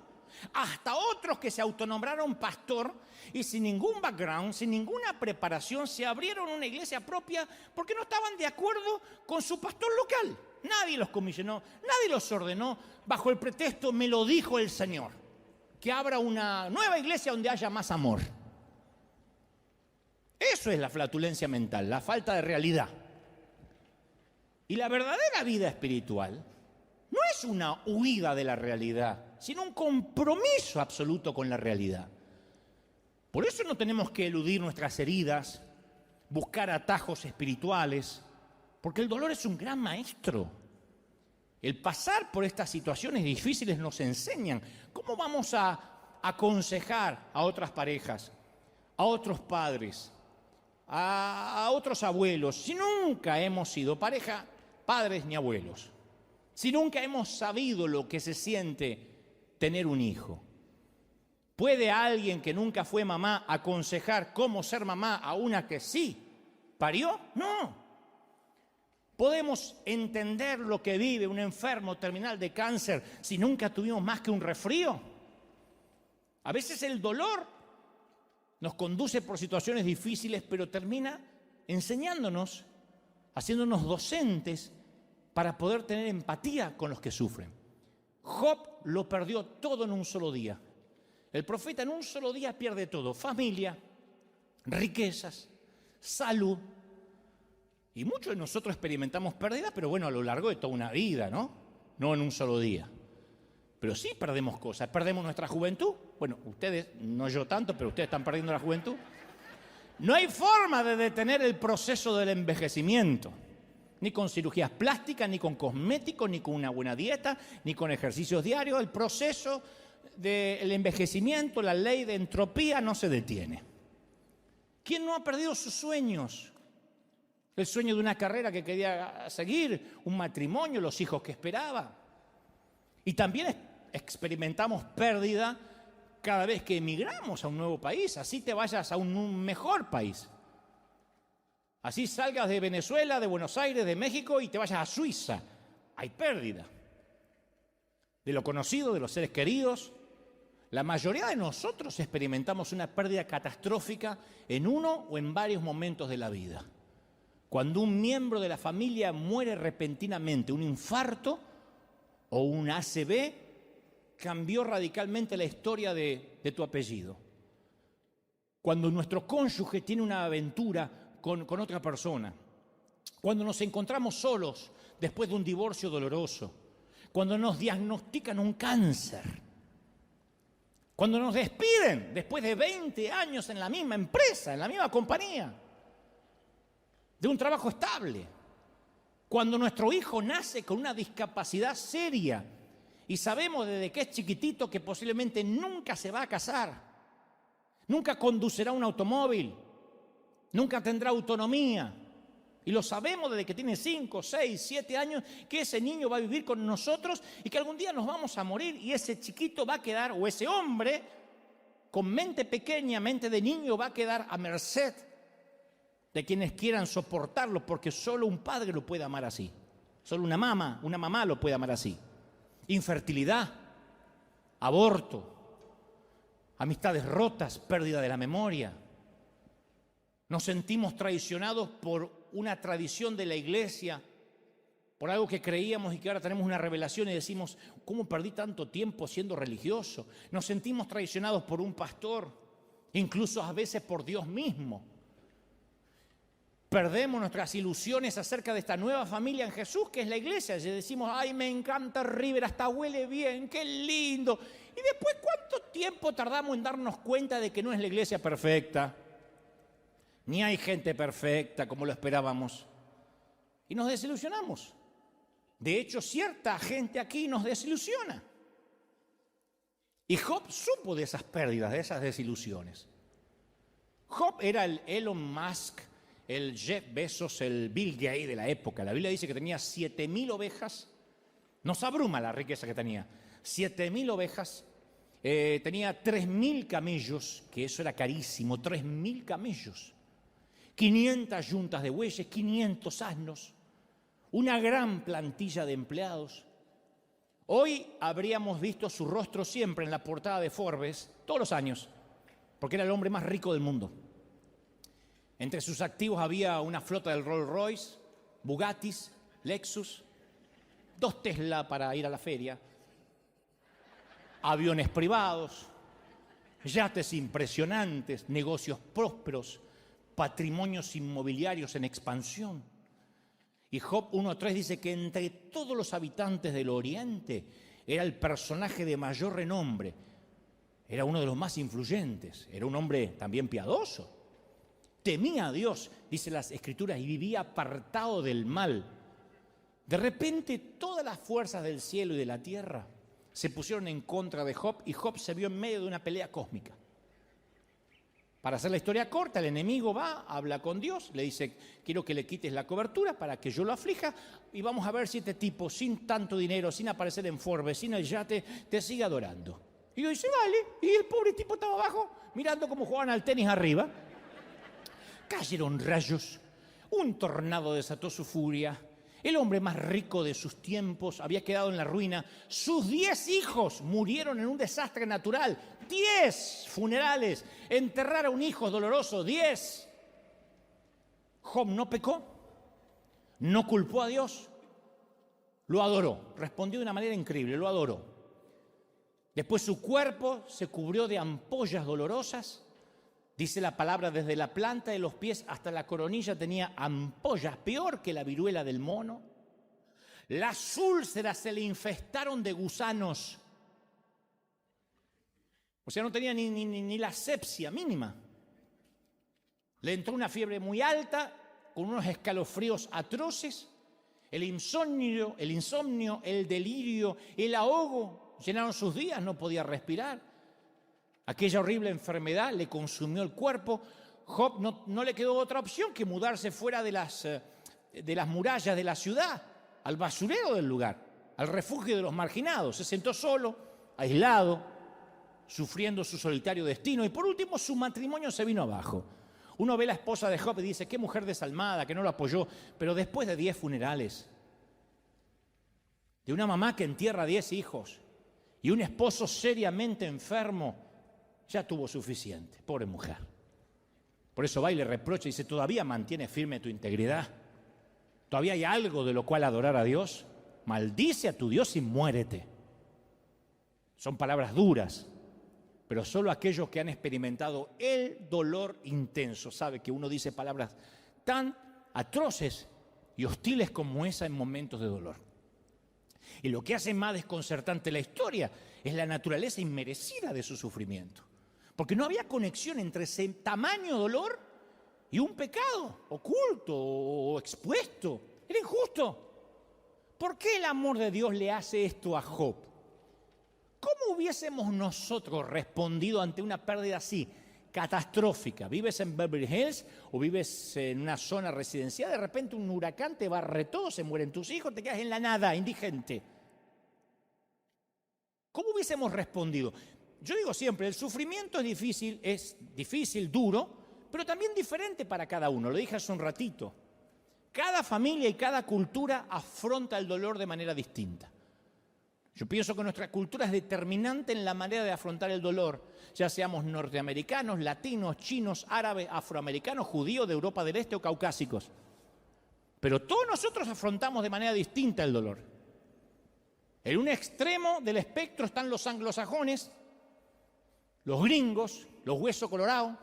hasta otros que se autonombraron pastor y sin ningún background, sin ninguna preparación, se abrieron una iglesia propia porque no estaban de acuerdo con su pastor local. Nadie los comisionó, nadie los ordenó bajo el pretexto, me lo dijo el Señor, que abra una nueva iglesia donde haya más amor. Eso es la flatulencia mental, la falta de realidad. Y la verdadera vida espiritual no es una huida de la realidad, sino un compromiso absoluto con la realidad. Por eso no tenemos que eludir nuestras heridas, buscar atajos espirituales, porque el dolor es un gran maestro. El pasar por estas situaciones difíciles nos enseñan cómo vamos a aconsejar a otras parejas, a otros padres, a otros abuelos, si nunca hemos sido pareja, padres ni abuelos, si nunca hemos sabido lo que se siente tener un hijo. ¿Puede alguien que nunca fue mamá aconsejar cómo ser mamá a una que sí parió? No. ¿Podemos entender lo que vive un enfermo terminal de cáncer si nunca tuvimos más que un resfrío? A veces el dolor nos conduce por situaciones difíciles, pero termina enseñándonos, haciéndonos docentes para poder tener empatía con los que sufren. Job lo perdió todo en un solo día. El profeta en un solo día pierde todo: familia, riquezas, salud. Y muchos de nosotros experimentamos pérdidas, pero bueno, a lo largo de toda una vida, ¿no? No en un solo día. Pero sí perdemos cosas. Perdemos nuestra juventud. Bueno, ustedes, no yo tanto, pero ustedes están perdiendo la juventud. No hay forma de detener el proceso del envejecimiento. Ni con cirugías plásticas, ni con cosméticos, ni con una buena dieta, ni con ejercicios diarios. El proceso del envejecimiento, la ley de entropía, no se detiene. ¿Quién no ha perdido sus sueños? El sueño de una carrera que quería seguir, un matrimonio, los hijos que esperaba. Y también experimentamos pérdida cada vez que emigramos a un nuevo país, así te vayas a un mejor país. Así salgas de Venezuela, de Buenos Aires, de México y te vayas a Suiza. Hay pérdida de lo conocido, de los seres queridos. La mayoría de nosotros experimentamos una pérdida catastrófica en uno o en varios momentos de la vida. Cuando un miembro de la familia muere repentinamente, un infarto o un ACV, cambió radicalmente la historia de tu apellido. Cuando nuestro cónyuge tiene una aventura con otra persona, cuando nos encontramos solos después de un divorcio doloroso, cuando nos diagnostican un cáncer, cuando nos despiden después de 20 años en la misma empresa, en la misma compañía, de un trabajo estable, cuando nuestro hijo nace con una discapacidad seria y sabemos desde que es chiquitito que posiblemente nunca se va a casar, nunca conducirá un automóvil, nunca tendrá autonomía. Y lo sabemos desde que tiene 5, 6, 7 años, que ese niño va a vivir con nosotros y que algún día nos vamos a morir y ese chiquito va a quedar, o ese hombre con mente pequeña, mente de niño, va a quedar a merced de quienes quieran soportarlo, porque solo un padre lo puede amar así. Solo una mamá lo puede amar así. Infertilidad, aborto, amistades rotas, pérdida de la memoria. Nos sentimos traicionados por una tradición de la iglesia, por algo que creíamos y que ahora tenemos una revelación y decimos, ¿cómo perdí tanto tiempo siendo religioso? Nos sentimos traicionados por un pastor, incluso a veces por Dios mismo. Perdemos nuestras ilusiones acerca de esta nueva familia en Jesús, que es la iglesia. Y decimos, ay, me encanta River, hasta huele bien, qué lindo. Y después, ¿cuánto tiempo tardamos en darnos cuenta de que no es la iglesia perfecta? Ni hay gente perfecta como lo esperábamos. Y nos desilusionamos. De hecho, cierta gente aquí nos desilusiona. Y Job supo de esas pérdidas, de esas desilusiones. Job era el Elon Musk, el Jeff Bezos, el Bill Gates de la época. La Biblia dice que tenía 7,000 ovejas. Nos abruma la riqueza que tenía. 7,000 ovejas. Tenía 3,000 camellos, que eso era carísimo. 3,000 camellos. 500 yuntas de bueyes, 500 asnos. Una gran plantilla de empleados. Hoy habríamos visto su rostro siempre en la portada de Forbes, todos los años, porque era el hombre más rico del mundo. Entre sus activos había una flota del Rolls Royce, Bugattis, Lexus, 2 Tesla para ir a la feria, aviones privados, yates impresionantes, negocios prósperos, patrimonios inmobiliarios en expansión. Y Job 1.3 dice que entre todos los habitantes del Oriente era el personaje de mayor renombre, era uno de los más influyentes, era un hombre también piadoso, temía a Dios, dice las Escrituras, y vivía apartado del mal. De repente todas las fuerzas del cielo y de la tierra se pusieron en contra de Job y Job se vio en medio de una pelea cósmica. Para hacer la historia corta, el enemigo va, habla con Dios, le dice, quiero que le quites la cobertura para que yo lo aflija y vamos a ver si este tipo, sin tanto dinero, sin aparecer en Forbes, sin el yate, te sigue adorando. Y yo dice, vale, y el pobre tipo estaba abajo, mirando cómo jugaban al tenis arriba. Cayeron rayos, un tornado desató su furia. El hombre más rico de sus tiempos había quedado en la ruina. Sus 10 hijos murieron en un desastre natural. 10 funerales. Enterrar a un hijo es doloroso. 10. Job no pecó, no culpó a Dios, lo adoró. Respondió de una manera increíble, lo adoró. Después su cuerpo se cubrió de ampollas dolorosas. Dice la palabra, desde la planta de los pies hasta la coronilla tenía ampollas, peor que la viruela del mono. Las úlceras se le infestaron de gusanos. O sea, no tenía ni la asepsia mínima. Le entró una fiebre muy alta, con unos escalofríos atroces. El insomnio, el delirio, el ahogo llenaron sus días, no podía respirar. Aquella horrible enfermedad le consumió el cuerpo. Job no le quedó otra opción que mudarse fuera de las murallas de la ciudad, al basurero del lugar, al refugio de los marginados. Se sentó solo, aislado, sufriendo su solitario destino. Y por último, su matrimonio se vino abajo. Uno ve a la esposa de Job y dice, qué mujer desalmada, que no lo apoyó. Pero después de 10 funerales, de una mamá que entierra 10 hijos y un esposo seriamente enfermo, ya tuvo suficiente, pobre mujer. Por eso va y le reprocha y dice, ¿todavía mantienes firme tu integridad? ¿Todavía hay algo de lo cual adorar a Dios? Maldice a tu Dios y muérete. Son palabras duras, pero solo aquellos que han experimentado el dolor intenso sabe que uno dice palabras tan atroces y hostiles como esa en momentos de dolor. Y lo que hace más desconcertante la historia es la naturaleza inmerecida de su sufrimiento. Porque no había conexión entre ese tamaño dolor y un pecado oculto o expuesto. Era injusto. ¿Por qué el amor de Dios le hace esto a Job? ¿Cómo hubiésemos nosotros respondido ante una pérdida así, catastrófica? ¿Vives en Beverly Hills o vives en una zona residencial? De repente un huracán te barre todo, se mueren tus hijos, te quedas en la nada, indigente. ¿Cómo hubiésemos respondido? Yo digo siempre, el sufrimiento es difícil, duro, pero también diferente para cada uno. Lo dije hace un ratito. Cada familia y cada cultura afronta el dolor de manera distinta. Yo pienso que nuestra cultura es determinante en la manera de afrontar el dolor, ya seamos norteamericanos, latinos, chinos, árabes, afroamericanos, judíos de Europa del Este o caucásicos. Pero todos nosotros afrontamos de manera distinta el dolor. En un extremo del espectro están los anglosajones, los gringos, los huesos colorados,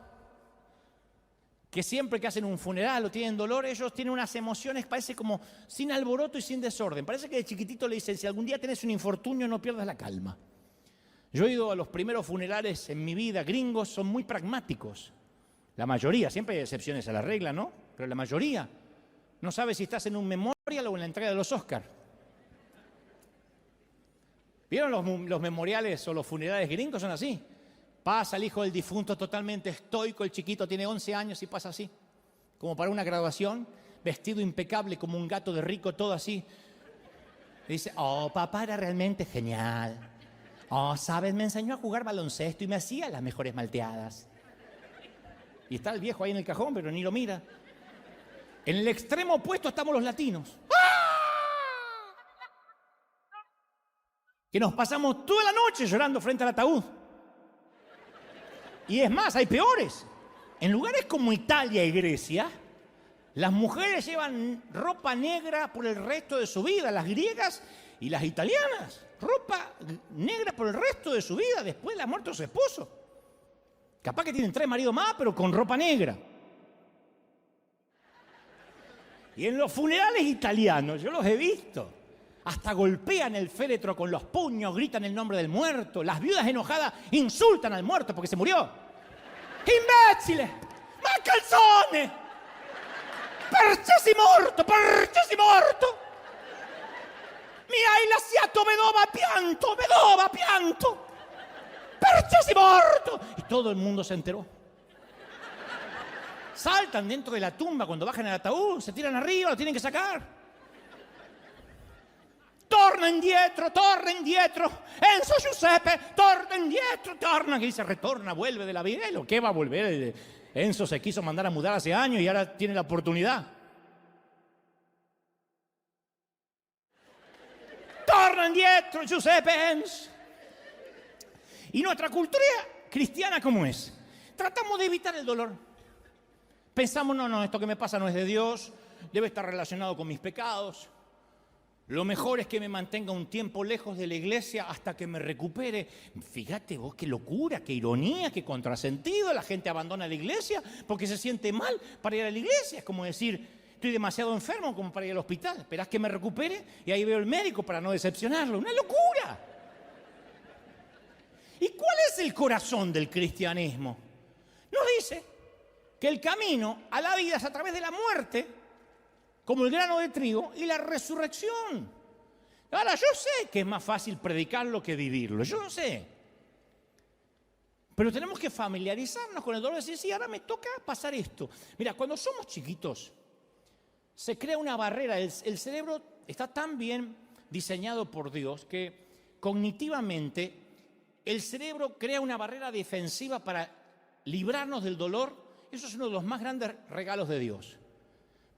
que siempre que hacen un funeral o tienen dolor, ellos tienen unas emociones, parece como sin alboroto y sin desorden. Parece que de chiquitito le dicen, si algún día tenés un infortunio, no pierdas la calma. Yo he ido a los primeros funerales en mi vida, gringos, son muy pragmáticos. La mayoría, siempre hay excepciones a la regla, ¿no? Pero la mayoría no sabe si estás en un memorial o en la entrega de los Oscars. ¿Vieron los memoriales o los funerales gringos? Son así. Pasa el hijo del difunto totalmente estoico, el chiquito tiene 11 años y pasa así, como para una graduación, vestido impecable como un gato de rico, todo así. Y dice, oh, papá era realmente genial. Oh, ¿sabes? Me enseñó a jugar baloncesto y me hacía las mejores malteadas. Y está el viejo ahí en el cajón, pero ni lo mira. En el extremo opuesto estamos los latinos. que nos pasamos toda la noche llorando frente al ataúd. Y es más, hay peores. En lugares como Italia y Grecia, las mujeres llevan ropa negra por el resto de su vida, las griegas y las italianas. Ropa negra por el resto de su vida después de la muerte de su esposo. Capaz que tienen 3 maridos más, pero con ropa negra. Y en los funerales italianos, yo los he visto, hasta golpean el féretro con los puños, gritan el nombre del muerto. Las viudas enojadas insultan al muerto porque se murió. ¡Imbécile! ¡Ma calzone! ¡Perché si morto! ¡Perché si morto! Mi hai lasciato vedova pianto! ¡Perché si morto! Y todo el mundo se enteró. Saltan dentro de la tumba cuando bajan el ataúd, se tiran arriba, lo tienen que sacar. Torna indietro, Enzo Giuseppe, torna indietro, torna, que dice retorna, vuelve de la vida. ¿Lo que va a volver? Enzo se quiso mandar a mudar hace años y ahora tiene la oportunidad. Torna indietro, Giuseppe Enzo. Y nuestra cultura cristiana, ¿cómo es? Tratamos de evitar el dolor. Pensamos, no, esto que me pasa no es de Dios, debe estar relacionado con mis pecados. Lo mejor es que me mantenga un tiempo lejos de la iglesia hasta que me recupere. Fíjate vos, qué locura, qué ironía, qué contrasentido. La gente abandona la iglesia porque se siente mal para ir a la iglesia. Es como decir, estoy demasiado enfermo como para ir al hospital. Esperás que me recupere y ahí veo al médico para no decepcionarlo. ¡Una locura! ¿Y cuál es el corazón del cristianismo? Nos dice que el camino a la vida es a través de la muerte, como el grano de trigo, y la resurrección. Ahora, yo sé que es más fácil predicarlo que vivirlo, yo lo sé. Pero tenemos que familiarizarnos con el dolor y decir, sí, ahora me toca pasar esto. Mira, cuando somos chiquitos, se crea una barrera. El cerebro está tan bien diseñado por Dios que cognitivamente el cerebro crea una barrera defensiva para librarnos del dolor. Eso es uno de los más grandes regalos de Dios.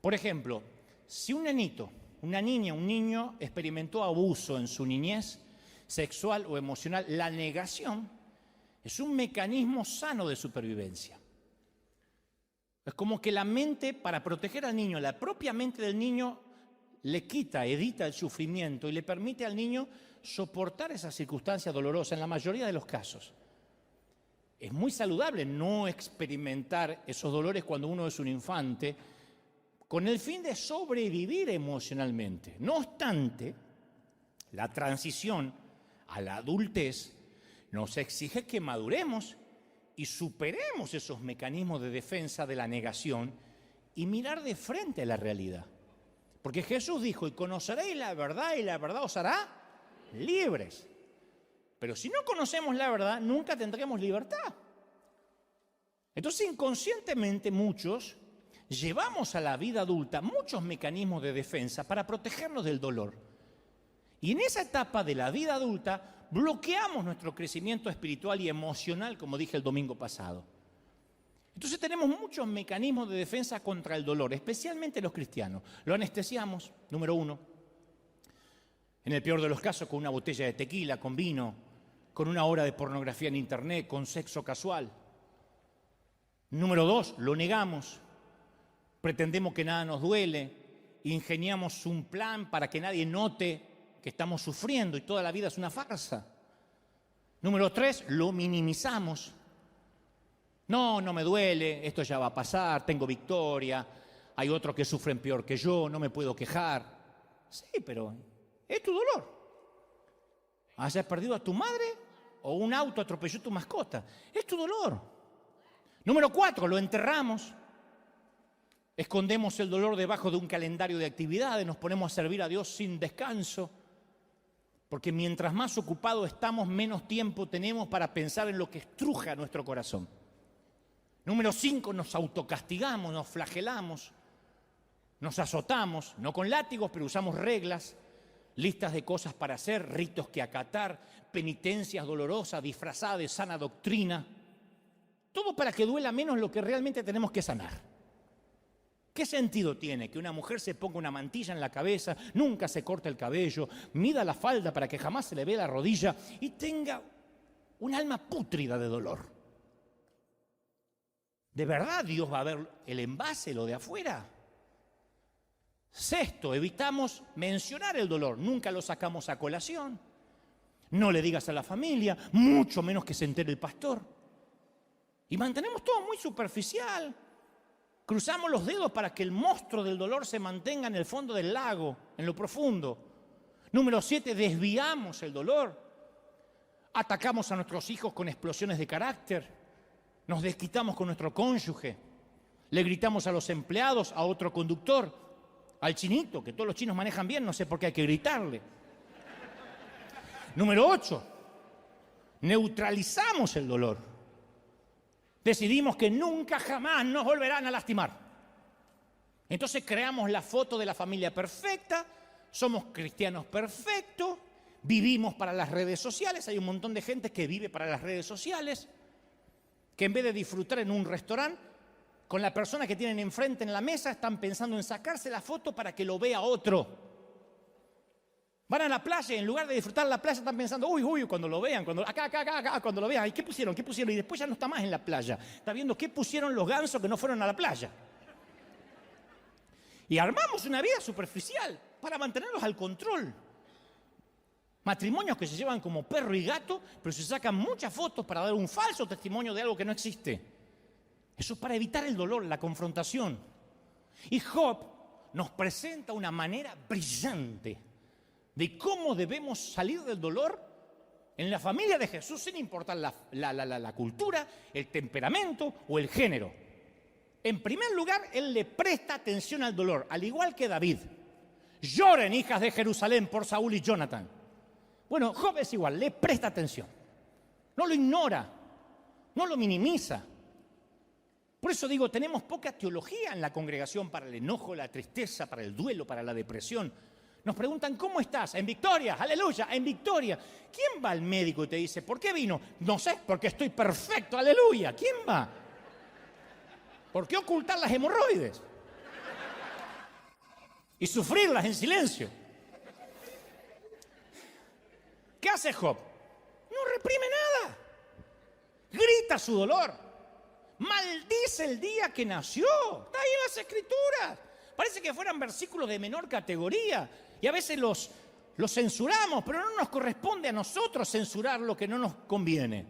Por ejemplo, si un nenito, una niña, un niño experimentó abuso en su niñez, sexual o emocional, la negación es un mecanismo sano de supervivencia. Es como que la mente, para proteger al niño, la propia mente del niño le quita, evita el sufrimiento y le permite al niño soportar esa circunstancia dolorosa en la mayoría de los casos. Es muy saludable no experimentar esos dolores cuando uno es un infante, con el fin de sobrevivir emocionalmente. No obstante, la transición a la adultez nos exige que maduremos y superemos esos mecanismos de defensa de la negación y mirar de frente a la realidad. Porque Jesús dijo, y conoceréis la verdad y la verdad os hará libres. Pero si no conocemos la verdad, nunca tendremos libertad. Entonces, inconscientemente muchos llevamos a la vida adulta muchos mecanismos de defensa para protegernos del dolor. Y en esa etapa de la vida adulta bloqueamos nuestro crecimiento espiritual y emocional, como dije el domingo pasado. Entonces tenemos muchos mecanismos de defensa contra el dolor, especialmente los cristianos. Lo anestesiamos, número 1. En el peor de los casos, con una botella de tequila, con vino, con una hora de pornografía en internet, con sexo casual. Número 2, lo negamos. Pretendemos que nada nos duele, ingeniamos un plan para que nadie note que estamos sufriendo y toda la vida es una farsa. Número 3, lo minimizamos. No me duele, esto ya va a pasar, tengo victoria, hay otros que sufren peor que yo, no me puedo quejar. Sí, pero es tu dolor. Hayas perdido a tu madre o un auto atropelló a tu mascota. Es tu dolor. Número 4, lo enterramos. Escondemos el dolor debajo de un calendario de actividades, nos ponemos a servir a Dios sin descanso, porque mientras más ocupados estamos, menos tiempo tenemos para pensar en lo que estruja nuestro corazón. Número 5, nos autocastigamos, nos flagelamos, nos azotamos, no con látigos, pero usamos reglas, listas de cosas para hacer, ritos que acatar, penitencias dolorosas disfrazadas de sana doctrina, todo para que duela menos lo que realmente tenemos que sanar. ¿Qué sentido tiene que una mujer se ponga una mantilla en la cabeza, nunca se corte el cabello, mida la falda para que jamás se le vea la rodilla y tenga un alma pútrida de dolor? ¿De verdad Dios va a ver el envase, lo de afuera? Sexto, evitamos mencionar el dolor, nunca lo sacamos a colación. No le digas a la familia, mucho menos que se entere el pastor. Y mantenemos todo muy superficial. Cruzamos los dedos para que el monstruo del dolor se mantenga en el fondo del lago, en lo profundo. Número 7, desviamos el dolor. Atacamos a nuestros hijos con explosiones de carácter. Nos desquitamos con nuestro cónyuge. Le gritamos a los empleados, a otro conductor, al chinito, que todos los chinos manejan bien, no sé por qué hay que gritarle. Número 8, neutralizamos el dolor. Decidimos que nunca jamás nos volverán a lastimar. Entonces creamos la foto de la familia perfecta, somos cristianos perfectos, vivimos para las redes sociales. Hay un montón de gente que vive para las redes sociales, que en vez de disfrutar en un restaurante, con la persona que tienen enfrente en la mesa, están pensando en sacarse la foto para que lo vea otro. Van a la playa y en lugar de disfrutar la playa están pensando, uy, cuando lo vean, acá, cuando lo vean, ¿y qué pusieron? Y después ya no está más en la playa. Está viendo qué pusieron los gansos que no fueron a la playa. Y armamos una vida superficial para mantenerlos al control. Matrimonios que se llevan como perro y gato, pero se sacan muchas fotos para dar un falso testimonio de algo que no existe. Eso es para evitar el dolor, la confrontación. Y Job nos presenta una manera brillante de cómo debemos salir del dolor en la familia de Jesús, sin importar la cultura, el temperamento o el género. En primer lugar, él le presta atención al dolor, al igual que David. Lloren, hijas de Jerusalén, por Saúl y Jonathan. Bueno, Job es igual, le presta atención. No lo ignora, no lo minimiza. Por eso digo, tenemos poca teología en la congregación para el enojo, la tristeza, para el duelo, para la depresión. Nos preguntan, ¿cómo estás? En victoria, aleluya, en victoria. ¿Quién va al médico y te dice, ¿por qué vino? No sé, porque estoy perfecto, aleluya. ¿Quién va? ¿Por qué ocultar las hemorroides? Y sufrirlas en silencio. ¿Qué hace Job? No reprime nada. Grita su dolor. Maldice el día que nació. Está ahí en las Escrituras. Parece que fueran versículos de menor categoría. Y a veces los censuramos, pero no nos corresponde a nosotros censurar lo que no nos conviene.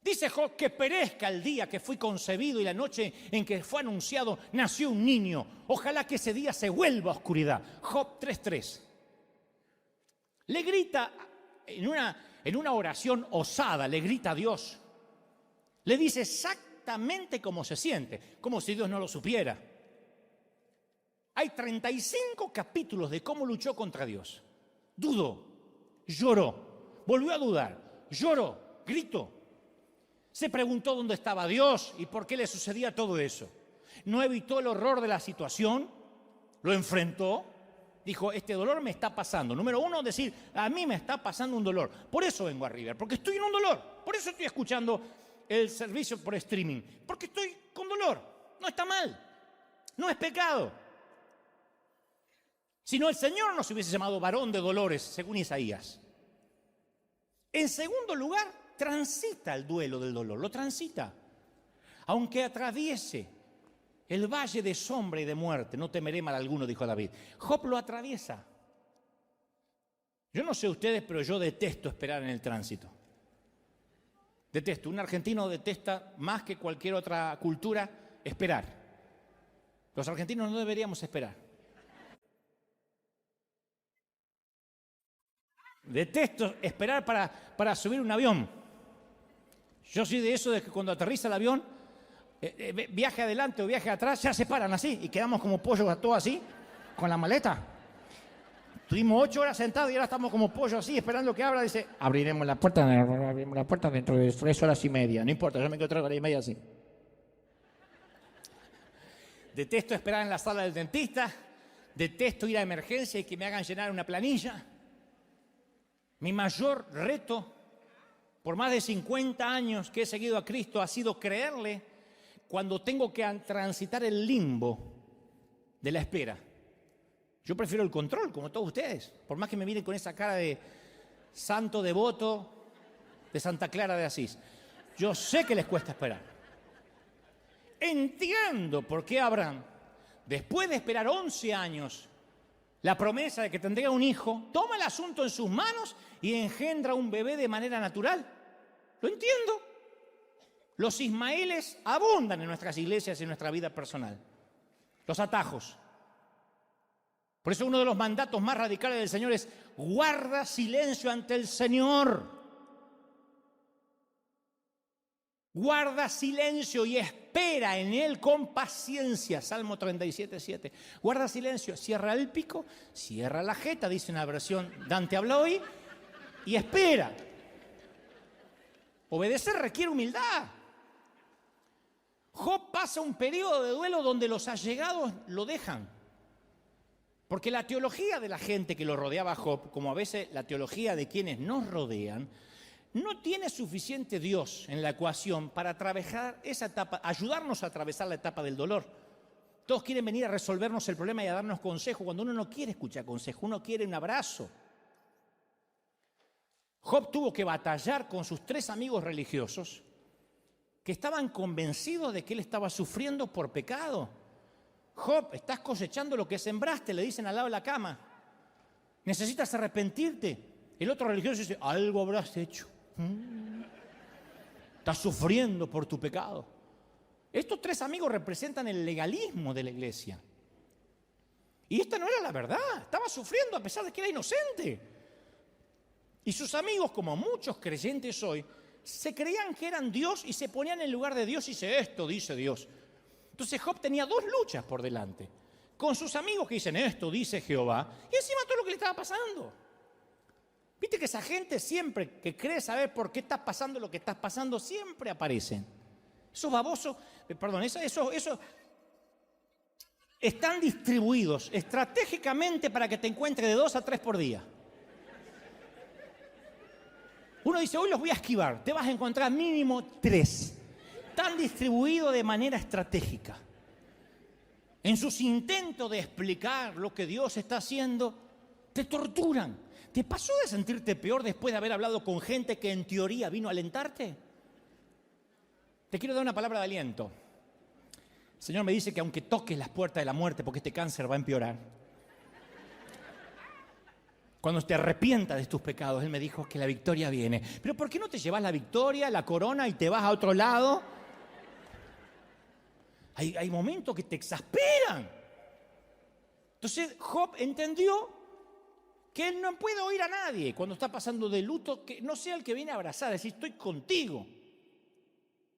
Dice Job que perezca el día que fui concebido y la noche en que fue anunciado nació un niño. Ojalá que ese día se vuelva a oscuridad. Job 3:3. Le grita en una oración osada, le grita a Dios. Le dice exactamente cómo se siente, como si Dios no lo supiera. Hay 35 capítulos de cómo luchó contra Dios. Dudó, lloró, volvió a dudar, lloró, gritó. Se preguntó dónde estaba Dios y por qué le sucedía todo eso. No evitó el horror de la situación, lo enfrentó, dijo, este dolor me está pasando. Número 1, decir, a mí me está pasando un dolor. Por eso vengo a River, porque estoy en un dolor. Por eso estoy escuchando el servicio por streaming, porque estoy con dolor. No está mal, no es pecado. Si no, el Señor nos hubiese llamado varón de dolores, según Isaías. En segundo lugar, transita el duelo del dolor, lo transita. Aunque atraviese el valle de sombra y de muerte, no temeré mal alguno, dijo David. Job lo atraviesa. Yo no sé ustedes, pero yo detesto esperar en el tránsito. Detesto. Un argentino detesta más que cualquier otra cultura esperar. Los argentinos no deberíamos esperar. Detesto esperar para subir un avión. Yo soy de eso de que cuando aterriza el avión, viaje adelante o viaje atrás, ya se paran así y quedamos como pollos todos así, con la maleta. Estuvimos 8 horas sentados y ahora estamos como pollos así, esperando que abra. Dice, abriremos la puerta dentro de 3 horas y media. No importa, yo me quedo 3 horas y media así. Detesto esperar en la sala del dentista. Detesto ir a emergencia y que me hagan llenar una planilla. Mi mayor reto, por más de 50 años que he seguido a Cristo, ha sido creerle cuando tengo que transitar el limbo de la espera. Yo prefiero el control, como todos ustedes, por más que me miren con esa cara de santo devoto de Santa Clara de Asís. Yo sé que les cuesta esperar. Entiendo por qué Abraham, después de esperar 11 años, la promesa de que tendría un hijo, toma el asunto en sus manos y engendra un bebé de manera natural. Lo entiendo. Los ismaeles abundan en nuestras iglesias y en nuestra vida personal. Los atajos. Por eso uno de los mandatos más radicales del Señor es: guarda silencio ante el Señor. Guarda silencio y espera en Él con paciencia. Salmo 37:7. Guarda silencio, cierra el pico, cierra la jeta, dice una versión Dante habla hoy, y espera. Obedecer requiere humildad. Job pasa un periodo de duelo donde los allegados lo dejan. Porque la teología de la gente que lo rodeaba a Job, como a veces la teología de quienes nos rodean, no tiene suficiente Dios en la ecuación para atravesar esa etapa, ayudarnos a atravesar la etapa del dolor. Todos quieren venir a resolvernos el problema y a darnos consejo, cuando uno no quiere escuchar consejo, uno quiere un abrazo. Job tuvo que batallar con sus 3 amigos religiosos que estaban convencidos de que él estaba sufriendo por pecado. Job, estás cosechando lo que sembraste, le dicen al lado de la cama. Necesitas arrepentirte. El otro religioso dice: algo habrás hecho. Estás sufriendo por tu pecado. Estos 3 amigos representan el legalismo de la iglesia. Y esta no era la verdad. Estaba sufriendo a pesar de que era inocente. Y sus amigos, como muchos creyentes hoy, se creían que eran Dios y se ponían en lugar de Dios y dice: esto dice Dios. Entonces Job tenía 2 luchas por delante. Con sus amigos que dicen: esto dice Jehová. Y encima todo lo que le estaba pasando. Viste que esa gente siempre que cree saber por qué está pasando lo que está pasando, siempre aparecen. Esos babosos, esos están distribuidos estratégicamente para que te encuentres de 2 a 3 por día. Uno dice: hoy los voy a esquivar. Te vas a encontrar mínimo 3. Están distribuidos de manera estratégica. En sus intentos de explicar lo que Dios está haciendo, te torturan. ¿Te pasó de sentirte peor después de haber hablado con gente que en teoría vino a alentarte? Te quiero dar una palabra de aliento. El Señor me dice que aunque toques las puertas de la muerte, porque este cáncer va a empeorar, cuando te arrepientas de tus pecados, Él me dijo que la victoria viene. Pero ¿por qué no te llevas la victoria, la corona y te vas a otro lado? Hay momentos que te exasperan. Entonces Job entendió que él no puede oír a nadie cuando está pasando de luto, que no sea el que viene a abrazar, decir: estoy contigo.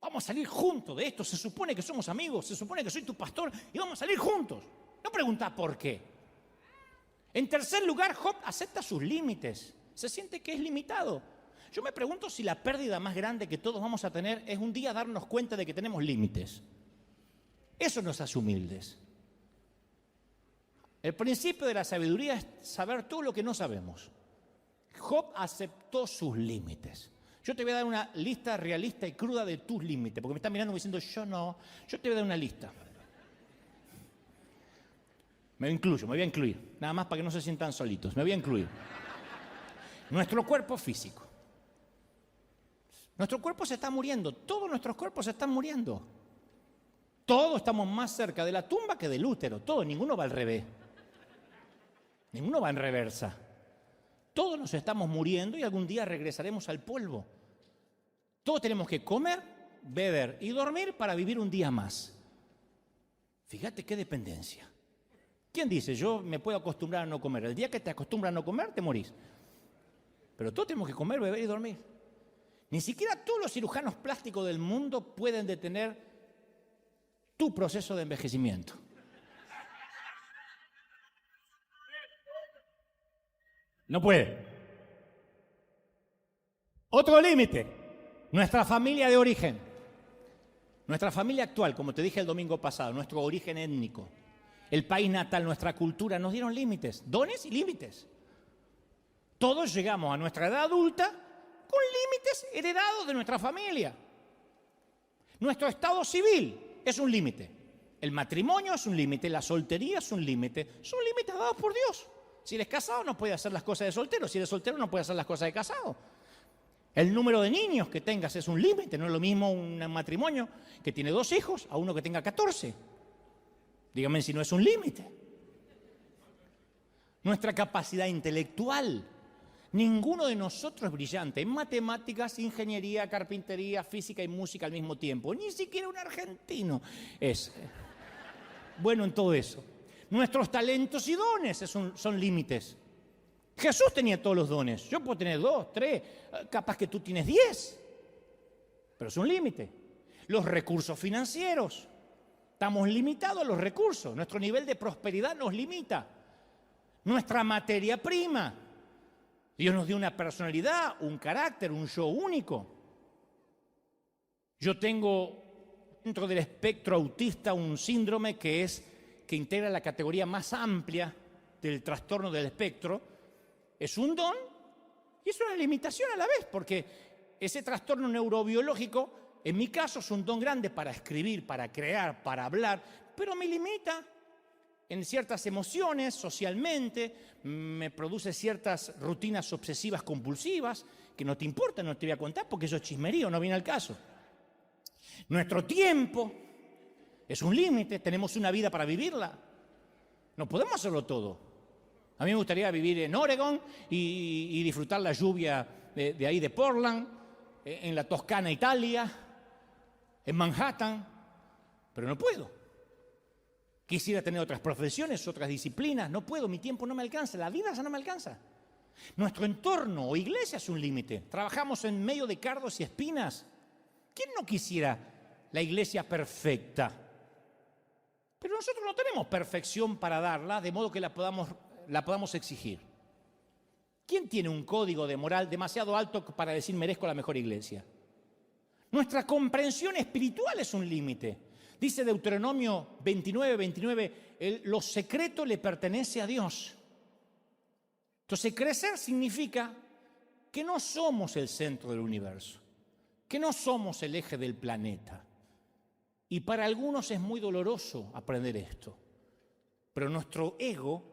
Vamos a salir juntos de esto. Se supone que somos amigos, se supone que soy tu pastor y vamos a salir juntos. No pregunta por qué. En tercer lugar, Job acepta sus límites. Se siente que es limitado. Yo me pregunto si la pérdida más grande que todos vamos a tener es un día darnos cuenta de que tenemos límites. Eso nos hace humildes. El principio de la sabiduría es saber todo lo que no sabemos. Job aceptó sus límites. Yo te voy a dar una lista realista y cruda de tus límites, porque me están mirando diciendo: yo no. Yo te voy a dar una lista. Me voy a incluir, nada más para que no se sientan solitos. Me voy a incluir. Nuestro cuerpo físico. Nuestro cuerpo se está muriendo. Todos nuestros cuerpos se están muriendo. Todos estamos más cerca de la tumba que del útero. Todos, ninguno va al revés. Ninguno va en reversa. Todos nos estamos muriendo y algún día regresaremos al polvo. Todos tenemos que comer, beber y dormir para vivir un día más. Fíjate qué dependencia. ¿Quién dice: yo me puedo acostumbrar a no comer? El día que te acostumbras a no comer, te morís. Pero todos tenemos que comer, beber y dormir. Ni siquiera todos los cirujanos plásticos del mundo pueden detener tu proceso de envejecimiento. No puede. Otro límite: nuestra familia de origen. Nuestra familia actual, como te dije el domingo pasado, nuestro origen étnico, el país natal, nuestra cultura, nos dieron límites, dones y límites. Todos llegamos a nuestra edad adulta con límites heredados de nuestra familia. Nuestro estado civil es un límite. El matrimonio es un límite, la soltería es un límite. Son límites dados por Dios. Si eres casado no puedes hacer las cosas de soltero, si eres soltero no puedes hacer las cosas de casado. El número de niños que tengas es un límite, no es lo mismo un matrimonio que tiene 2 hijos a uno que tenga 14. Dígame si no es un límite. Nuestra capacidad intelectual. Ninguno de nosotros es brillante en matemáticas, ingeniería, carpintería, física y música al mismo tiempo. Ni siquiera un argentino es bueno en todo eso. Nuestros talentos y dones son límites. Jesús tenía todos los dones. Yo puedo tener 2, 3, capaz que tú tienes 10. Pero es un límite. Los recursos financieros. Estamos limitados a los recursos. Nuestro nivel de prosperidad nos limita. Nuestra materia prima. Dios nos dio una personalidad, un carácter, un yo único. Yo tengo dentro del espectro autista un síndrome que integra la categoría más amplia del trastorno del espectro. Es un don y es una limitación a la vez, porque ese trastorno neurobiológico, en mi caso, es un don grande para escribir, para crear, para hablar, pero me limita en ciertas emociones, socialmente, me produce ciertas rutinas obsesivas compulsivas, que no te importa, no te voy a contar porque eso es chismerío, no viene al caso. Nuestro tiempo es un límite, tenemos una vida para vivirla. No podemos hacerlo todo. A mí me gustaría vivir en Oregon y disfrutar la lluvia de ahí de Portland, en la Toscana, Italia, en Manhattan, pero no puedo. Quisiera tener otras profesiones, otras disciplinas, no puedo, mi tiempo no me alcanza, la vida ya no me alcanza. Nuestro entorno o iglesia es un límite. Trabajamos en medio de cardos y espinas. ¿Quién no quisiera la iglesia perfecta? Pero nosotros no tenemos perfección para darla, de modo que la podamos exigir. ¿Quién tiene un código de moral demasiado alto para decir merezco la mejor iglesia? Nuestra comprensión espiritual es un límite. Dice Deuteronomio 29, lo secreto le pertenece a Dios. Entonces, crecer significa que no somos el centro del universo, que no somos el eje del planeta. Y para algunos es muy doloroso aprender esto. Pero nuestro ego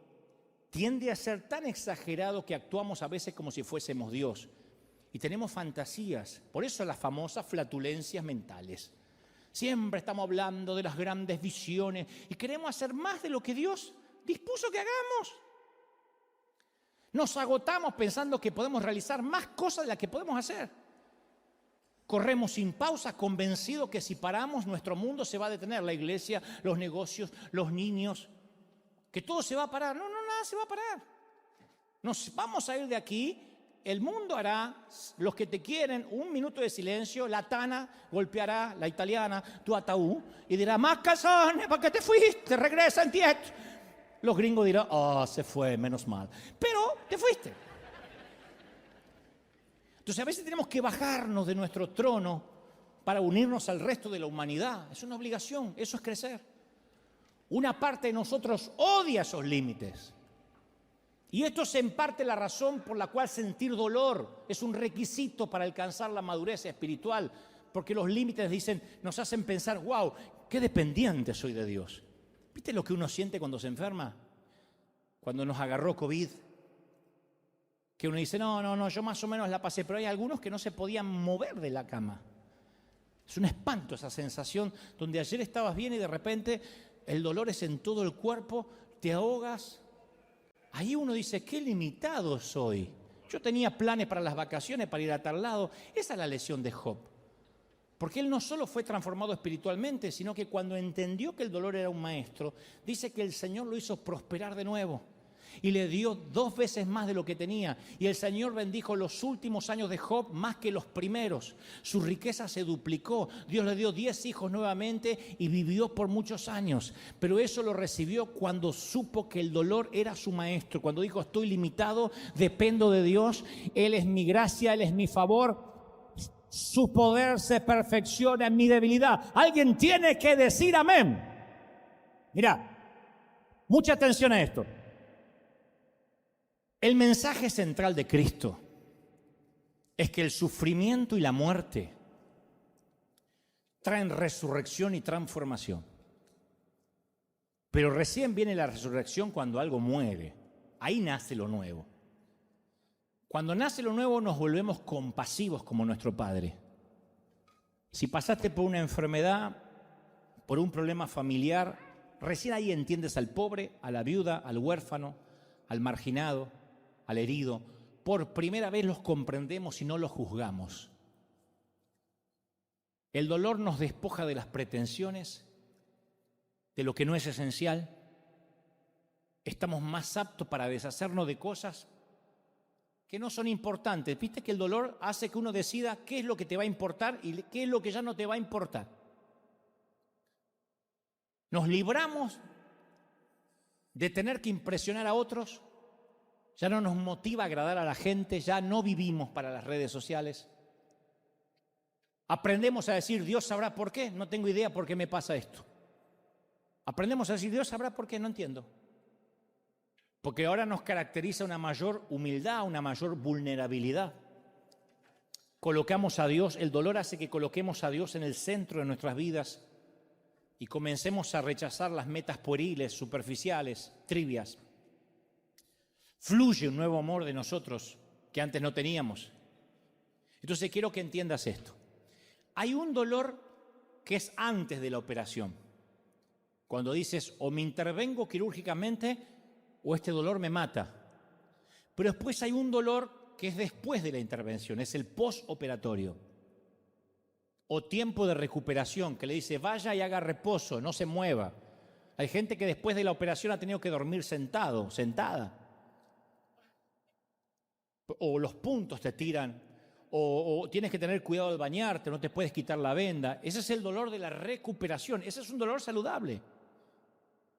tiende a ser tan exagerado que actuamos a veces como si fuésemos Dios. Y tenemos fantasías, por eso las famosas flatulencias mentales. Siempre estamos hablando de las grandes visiones y queremos hacer más de lo que Dios dispuso que hagamos. Nos agotamos pensando que podemos realizar más cosas de las que podemos hacer. Corremos sin pausa, convencidos que si paramos, nuestro mundo se va a detener. La iglesia, los negocios, los niños, que todo se va a parar. No, nada se va a parar. Nos vamos a ir de aquí. El mundo hará, los que te quieren, 1 minuto de silencio, la tana golpeará, la italiana, tu ataúd, y dirá, más calzones, ¿para qué te fuiste? Regresa en tieto. Los gringos dirán, se fue, menos mal. Pero te fuiste. Entonces a veces tenemos que bajarnos de nuestro trono para unirnos al resto de la humanidad. Es una obligación, eso es crecer. Una parte de nosotros odia esos límites. Y esto es en parte la razón por la cual sentir dolor es un requisito para alcanzar la madurez espiritual, porque los límites nos hacen pensar, wow, qué dependiente soy de Dios. ¿Viste lo que uno siente cuando se enferma? Cuando nos agarró COVID, que uno dice, no, yo más o menos la pasé, pero hay algunos que no se podían mover de la cama. Es un espanto esa sensación donde ayer estabas bien y de repente el dolor es en todo el cuerpo, te ahogas. Ahí uno dice, qué limitado soy. Yo tenía planes para las vacaciones, para ir a tal lado. Esa es la lección de Job. Porque él no solo fue transformado espiritualmente, sino que cuando entendió que el dolor era un maestro, dice que el Señor lo hizo prosperar de nuevo. Y le dio 2 veces más de lo que tenía. Y el Señor bendijo los últimos años de Job más que los primeros. Su riqueza se duplicó. Dios le dio 10 hijos nuevamente y vivió por muchos años. Pero eso lo recibió cuando supo que el dolor era su maestro. Cuando dijo, estoy limitado, dependo de Dios. Él es mi gracia, Él es mi favor. Su poder se perfecciona en mi debilidad. Alguien tiene que decir amén. Mira, mucha atención a esto. El mensaje central de Cristo es que el sufrimiento y la muerte traen resurrección y transformación. Pero recién viene la resurrección cuando algo muere. Ahí nace lo nuevo. Cuando nace lo nuevo nos volvemos compasivos como nuestro Padre. Si pasaste por una enfermedad, por un problema familiar, recién ahí entiendes al pobre, a la viuda, al huérfano, al marginado, al herido. Por primera vez los comprendemos y no los juzgamos. El dolor nos despoja de las pretensiones, de lo que no es esencial. Estamos más aptos para deshacernos de cosas que no son importantes. Viste que el dolor hace que uno decida qué es lo que te va a importar y qué es lo que ya no te va a importar. Nos libramos de tener que impresionar a otros, ya no nos motiva a agradar a la gente, ya no vivimos para las redes sociales. Aprendemos a decir, Dios sabrá por qué, no tengo idea por qué me pasa esto. Aprendemos a decir, Dios sabrá por qué, no entiendo. Porque ahora nos caracteriza una mayor humildad, una mayor vulnerabilidad. Colocamos a Dios, el dolor hace que coloquemos a Dios en el centro de nuestras vidas y comencemos a rechazar las metas pueriles, superficiales, trivias. Fluye un nuevo amor de nosotros que antes no teníamos. Entonces quiero que entiendas esto. Hay un dolor que es antes de la operación. Cuando dices, o me intervengo quirúrgicamente o este dolor me mata. Pero después hay un dolor que es después de la intervención, es el postoperatorio. O tiempo de recuperación, que le dice, vaya y haga reposo, no se mueva. Hay gente que después de la operación ha tenido que dormir sentado, sentada. O los puntos te tiran, o tienes que tener cuidado al bañarte, no te puedes quitar la venda. Ese es el dolor de la recuperación, ese es un dolor saludable.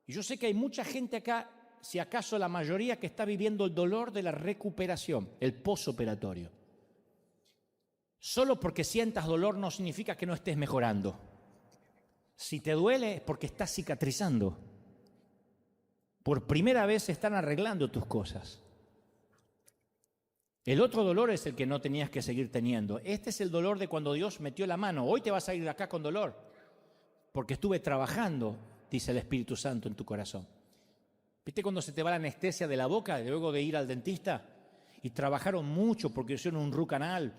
Y yo sé que hay mucha gente acá, si acaso la mayoría, que está viviendo el dolor de la recuperación, el posoperatorio. Solo porque sientas dolor no significa que no estés mejorando. Si te duele es porque estás cicatrizando. Por primera vez se están arreglando tus cosas. El otro dolor es el que no tenías que seguir teniendo. Este es el dolor de cuando Dios metió la mano. Hoy te vas a ir de acá con dolor, porque estuve trabajando, dice el Espíritu Santo en tu corazón. ¿Viste cuando se te va la anestesia de la boca luego de ir al dentista? Y trabajaron mucho porque hicieron un root canal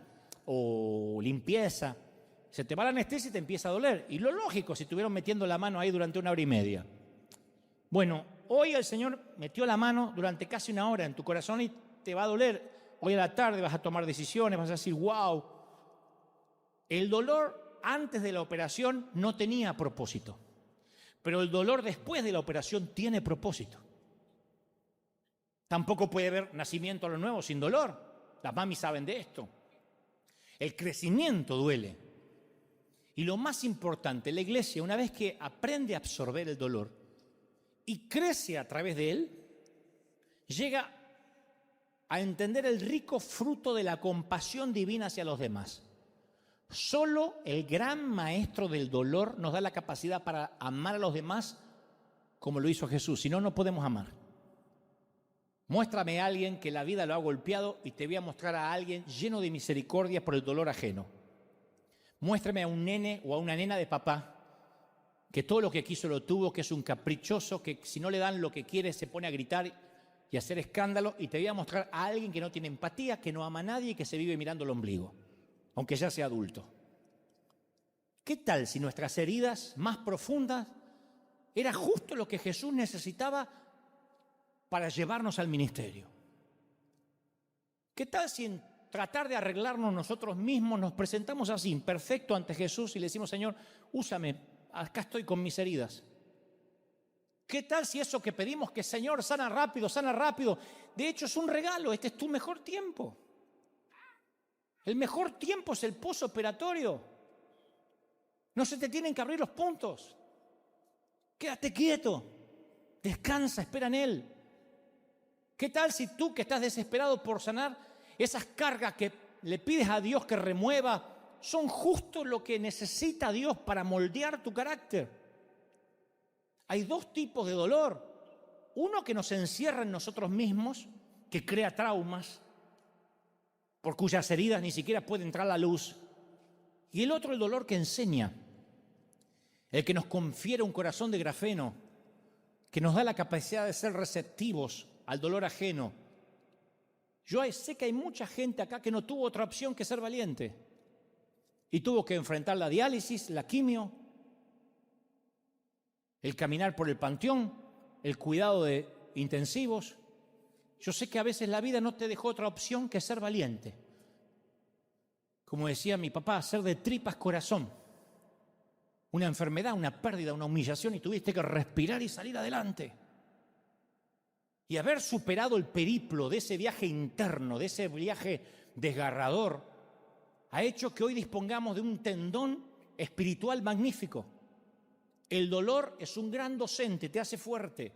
o limpieza. Se te va la anestesia y te empieza a doler. Y lo lógico, si estuvieron metiendo la mano ahí durante 1 hora y media. Bueno, hoy el Señor metió la mano durante casi 1 hora en tu corazón y te va a doler. Hoy a la tarde vas a tomar decisiones, vas a decir, wow. El dolor antes de la operación no tenía propósito. Pero el dolor después de la operación tiene propósito. Tampoco puede haber nacimiento a lo nuevo sin dolor. Las mamis saben de esto. El crecimiento duele. Y lo más importante, la iglesia, una vez que aprende a absorber el dolor y crece a través de él, llega a entender el rico fruto de la compasión divina hacia los demás. Solo el gran maestro del dolor nos da la capacidad para amar a los demás como lo hizo Jesús. Si no, no podemos amar. Muéstrame a alguien que la vida lo ha golpeado y te voy a mostrar a alguien lleno de misericordia por el dolor ajeno. Muéstrame a un nene o a una nena de papá que todo lo que quiso lo tuvo, que es un caprichoso, que si no le dan lo que quiere se pone a gritar y a hacer escándalo, y te voy a mostrar a alguien que no tiene empatía, que no ama a nadie y que se vive mirando el ombligo, aunque ya sea adulto. ¿Qué tal si nuestras heridas más profundas era justo lo que Jesús necesitaba para llevarnos al ministerio? ¿Qué tal si en tratar de arreglarnos nosotros mismos nos presentamos así, imperfecto ante Jesús y le decimos, Señor, úsame, acá estoy con mis heridas? ¿Qué tal si eso que pedimos, que Señor, sana rápido, de hecho es un regalo, este es tu mejor tiempo? El mejor tiempo es el posoperatorio. No se te tienen que abrir los puntos. Quédate quieto, descansa, espera en Él. ¿Qué tal si tú que estás desesperado por sanar, esas cargas que le pides a Dios que remueva, son justo lo que necesita Dios para moldear tu carácter? Hay 2 tipos de dolor. Uno que nos encierra en nosotros mismos, que crea traumas, por cuyas heridas ni siquiera puede entrar la luz. Y el otro, el dolor que enseña, el que nos confiere un corazón de grafeno, que nos da la capacidad de ser receptivos al dolor ajeno. Yo sé que hay mucha gente acá que no tuvo otra opción que ser valiente y tuvo que enfrentar la diálisis, la quimio, el caminar por el panteón, el cuidado de intensivos. Yo sé que a veces la vida no te dejó otra opción que ser valiente. Como decía mi papá, hacer de tripas corazón. Una enfermedad, una pérdida, una humillación y tuviste que respirar y salir adelante. Y haber superado el periplo de ese viaje interno, de ese viaje desgarrador, ha hecho que hoy dispongamos de un tendón espiritual magnífico. El dolor es un gran docente, te hace fuerte.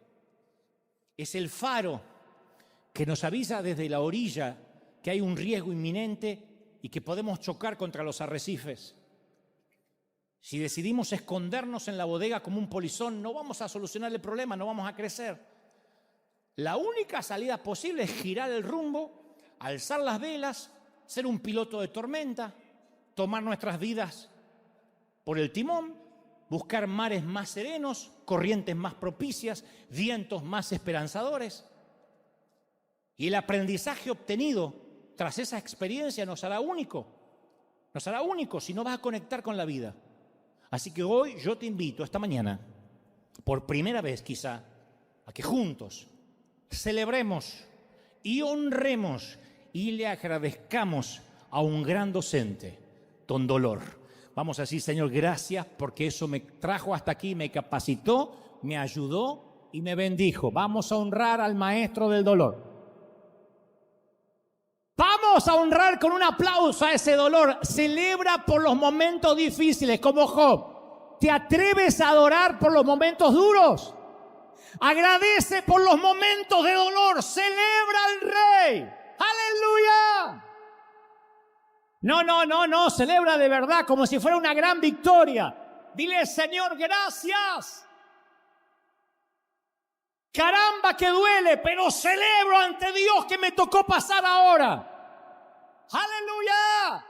Es el faro que nos avisa desde la orilla que hay un riesgo inminente y que podemos chocar contra los arrecifes. Si decidimos escondernos en la bodega como un polizón, no vamos a solucionar el problema, no vamos a crecer. La única salida posible es girar el rumbo, alzar las velas, ser un piloto de tormenta, tomar nuestras vidas por el timón, buscar mares más serenos, corrientes más propicias, vientos más esperanzadores. Y el aprendizaje obtenido tras esa experiencia nos hará único si no vas a conectar con la vida. Así que hoy yo te invito, esta mañana, por primera vez quizá, a que juntos celebremos y honremos y le agradezcamos a un gran docente, don Dolor. Vamos a decir, Señor, gracias porque eso me trajo hasta aquí, me capacitó, me ayudó y me bendijo. Vamos a honrar al maestro del dolor. Vamos a honrar con un aplauso a ese dolor. Celebra por los momentos difíciles, como Job. ¿Te atreves a adorar por los momentos duros? Agradece por los momentos de dolor. Celebra al Rey. ¡Aleluya! No. Celebra de verdad como si fuera una gran victoria. Dile, Señor, gracias. Caramba que duele, pero celebro ante Dios que me tocó pasar ahora. ¡Aleluya!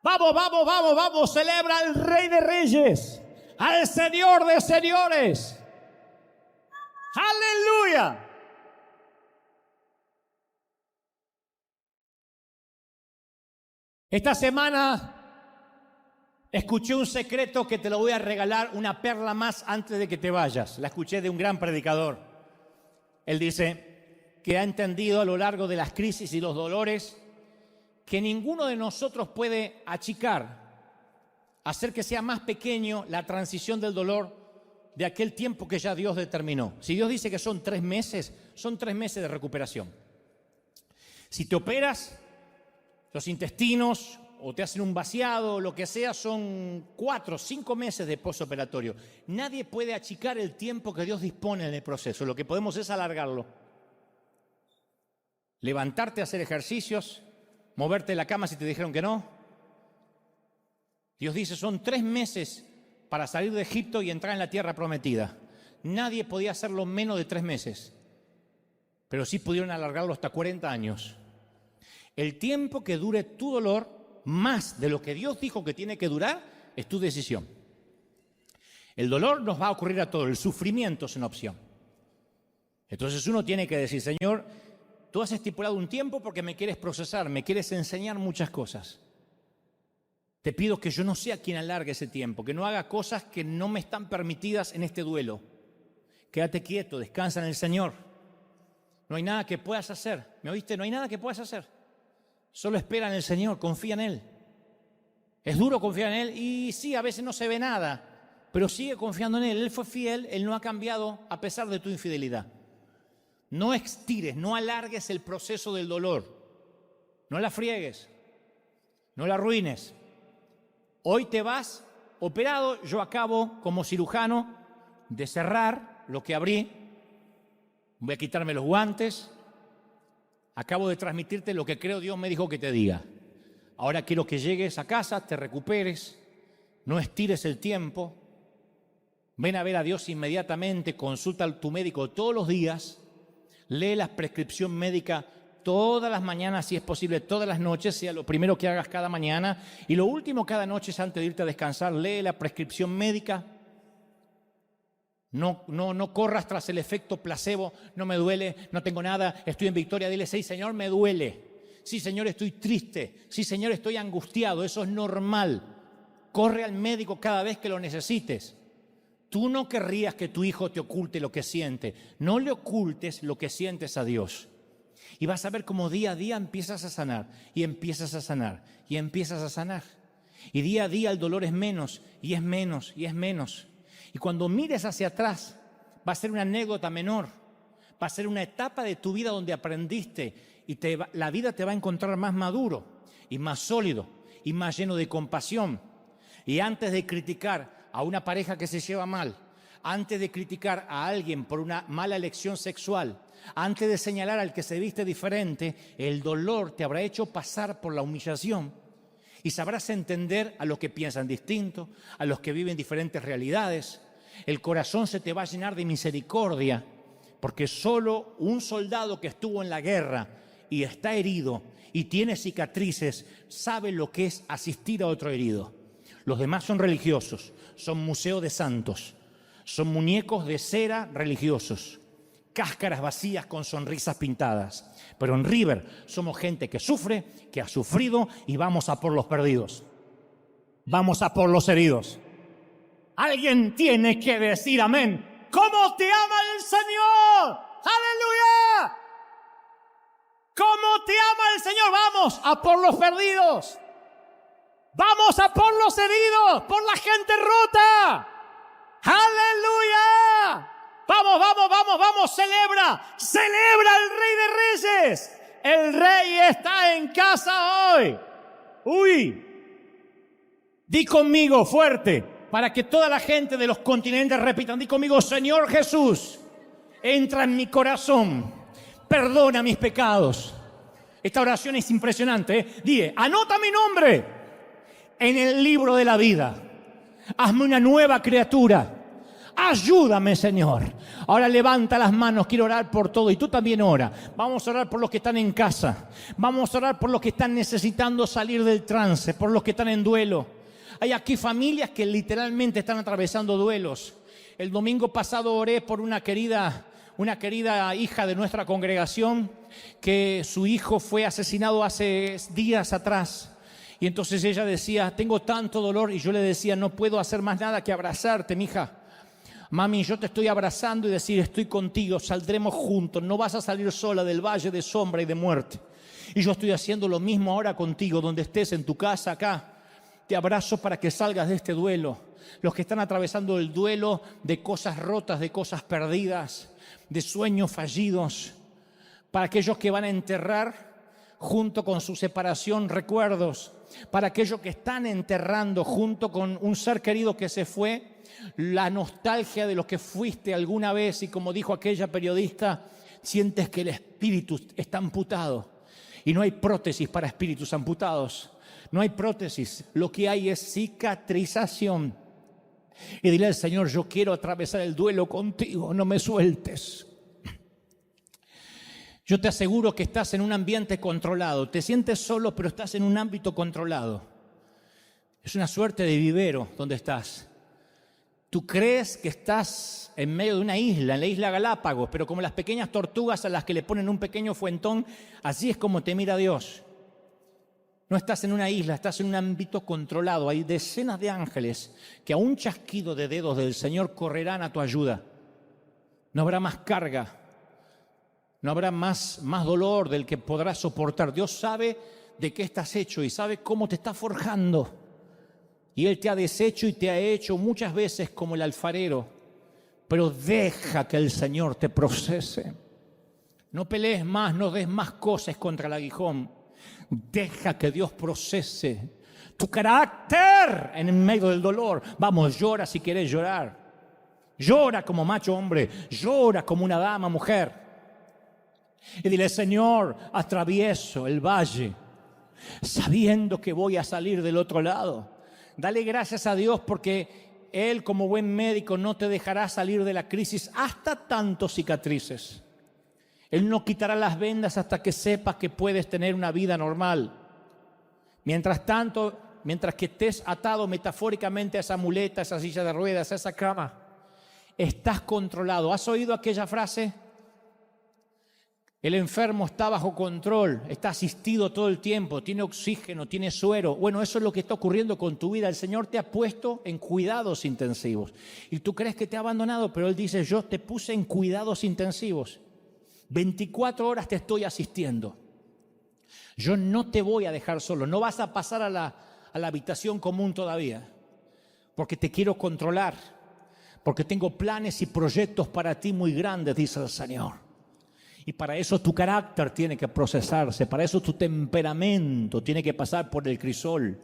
Vamos, celebra al Rey de Reyes, al Señor de Señores. ¡Aleluya! Esta semana escuché un secreto que te lo voy a regalar, una perla más antes de que te vayas. La escuché de un gran predicador. Él dice que ha entendido a lo largo de las crisis y los dolores que ninguno de nosotros puede achicar, hacer que sea más pequeño la transición del dolor de aquel tiempo que ya Dios determinó. Si Dios dice que son 3 meses, son 3 meses de recuperación. Si te operas los intestinos o te hacen un vaciado, lo que sea, son 4 o 5 meses de postoperatorio. Nadie puede achicar el tiempo que Dios dispone en el proceso. Lo que podemos es alargarlo. Levantarte a hacer ejercicios, moverte de la cama si te dijeron que no. Dios dice, son 3 meses para salir de Egipto y entrar en la tierra prometida. Nadie podía hacerlo menos de 3 meses, pero sí pudieron alargarlo hasta 40 años. El tiempo que dure tu dolor, más de lo que Dios dijo que tiene que durar, es tu decisión. El dolor nos va a ocurrir a todos, el sufrimiento es una opción. Entonces uno tiene que decir, Señor, tú has estipulado un tiempo porque me quieres procesar, me quieres enseñar muchas cosas. Te pido que yo no sea quien alargue ese tiempo, que no haga cosas que no me están permitidas en este duelo. Quédate quieto, descansa en el Señor. No hay nada que puedas hacer. ¿Me oíste? No hay nada que puedas hacer. Solo espera en el Señor, confía en Él. Es duro confiar en Él y sí, a veces no se ve nada, pero sigue confiando en Él. Él fue fiel, Él no ha cambiado a pesar de tu infidelidad. No estires, no alargues el proceso del dolor. No la friegues, no la arruines. Hoy te vas operado, yo acabo como cirujano de cerrar lo que abrí. Voy a quitarme los guantes. Acabo de transmitirte lo que creo Dios me dijo que te diga. Ahora quiero que llegues a casa, te recuperes, no estires el tiempo. Ven a ver a Dios inmediatamente, consulta a tu médico todos los días, lee la prescripción médica todas las mañanas, si es posible, todas las noches, sea lo primero que hagas cada mañana. Y lo último cada noche es antes de irte a descansar, lee la prescripción médica. No corras tras el efecto placebo. No me duele, no tengo nada, estoy en victoria. Dile, sí, Señor, me duele. Sí, Señor, estoy triste. Sí, Señor, estoy angustiado. Eso es normal. Corre al médico cada vez que lo necesites. Tú no querrías que tu hijo te oculte lo que siente. No le ocultes lo que sientes a Dios. Y vas a ver cómo día a día empiezas a sanar, y empiezas a sanar, y empiezas a sanar. Y día a día el dolor es menos, y es menos, y es menos. Y cuando mires hacia atrás, va a ser una anécdota menor. Va a ser una etapa de tu vida donde aprendiste, y la vida te va a encontrar más maduro, y más sólido, y más lleno de compasión. Y antes de criticar a una pareja que se lleva mal, antes de criticar a alguien por una mala elección sexual, antes de señalar al que se viste diferente, el dolor te habrá hecho pasar por la humillación y sabrás entender a los que piensan distinto, a los que viven diferentes realidades. El corazón se te va a llenar de misericordia, porque solo un soldado que estuvo en la guerra y está herido y tiene cicatrices sabe lo que es asistir a otro herido. Los demás son religiosos, son museos de santos, son muñecos de cera religiosos, cáscaras vacías con sonrisas pintadas. Pero en River somos gente que sufre, que ha sufrido, y vamos a por los perdidos. Vamos a por los heridos. Alguien tiene que decir amén. ¿Cómo te ama el Señor? ¡Aleluya! ¿Cómo te ama el Señor? Vamos a por los perdidos. Vamos a por los heridos, por la gente rota. ¡Aleluya! Vamos, vamos, vamos, vamos, celebra el Rey de Reyes. El Rey está en casa hoy. Uy, di conmigo fuerte, para que toda la gente de los continentes repitan, di conmigo, Señor Jesús, entra en mi corazón, perdona mis pecados. Esta oración es impresionante, ¿eh? Dile, anota mi nombre en el libro de la vida. Hazme una nueva criatura. Ayúdame, Señor. Ahora levanta las manos, quiero orar por todo. Y tú también ora. Vamos a orar por los que están en casa. Vamos a orar por los que están necesitando salir del trance, por los que están en duelo. Hay aquí familias que literalmente están atravesando duelos. El domingo pasado oré por una querida hija de nuestra congregación, que su hijo fue asesinado hace días atrás. Y entonces ella decía, tengo tanto dolor, y yo le decía, no puedo hacer más nada que abrazarte, mija. Mami, yo te estoy abrazando y decir, estoy contigo, saldremos juntos, no vas a salir sola del valle de sombra y de muerte. Y yo estoy haciendo lo mismo ahora contigo, donde estés, en tu casa, acá. Te abrazo para que salgas de este duelo. Los que están atravesando el duelo de cosas rotas, de cosas perdidas, de sueños fallidos. Para aquellos que van a enterrar junto con su separación recuerdos. Para aquellos que están enterrando junto con un ser querido que se fue, la nostalgia de lo que fuiste alguna vez, y como dijo aquella periodista, sientes que el espíritu está amputado y no hay prótesis para espíritus amputados, no hay prótesis, lo que hay es cicatrización. Y dile al Señor, yo quiero atravesar el duelo contigo, no me sueltes. Yo te aseguro que estás en un ambiente controlado, te sientes solo, pero estás en un ámbito controlado. Es una suerte de vivero donde estás. Tú crees que estás en medio de una isla, en la isla Galápagos, pero como las pequeñas tortugas a las que le ponen un pequeño fuentón, así es como te mira Dios. No estás en una isla, estás en un ámbito controlado. Hay decenas de ángeles que a un chasquido de dedos del Señor correrán a tu ayuda. No habrá más carga. No habrá más dolor del que podrás soportar. Dios sabe de qué estás hecho y sabe cómo te está forjando. Y Él te ha deshecho y te ha hecho muchas veces como el alfarero. Pero deja que el Señor te procese. No pelees más, no des más cosas contra el aguijón. Deja que Dios procese tu carácter en medio del dolor. Vamos, llora si quieres llorar. Llora como macho hombre. Llora como una dama mujer. Y dile, Señor, atravieso el valle sabiendo que voy a salir del otro lado. Dale gracias a Dios porque Él, como buen médico, no te dejará salir de la crisis hasta tanto cicatrices. Él no quitará las vendas hasta que sepas que puedes tener una vida normal. Mientras tanto, mientras que estés atado metafóricamente a esa muleta, a esa silla de ruedas, a esa cama, estás controlado. ¿Has oído aquella frase? El enfermo está bajo control, está asistido todo el tiempo, tiene oxígeno, tiene suero. Bueno, eso es lo que está ocurriendo con tu vida. El Señor te ha puesto en cuidados intensivos. Y tú crees que te ha abandonado, pero Él dice, yo te puse en cuidados intensivos. 24 horas te estoy asistiendo. Yo no te voy a dejar solo. No vas a pasar a la habitación común todavía. Porque te quiero controlar. Porque tengo planes y proyectos para ti muy grandes, dice el Señor. Y para eso tu carácter tiene que procesarse, para eso tu temperamento tiene que pasar por el crisol.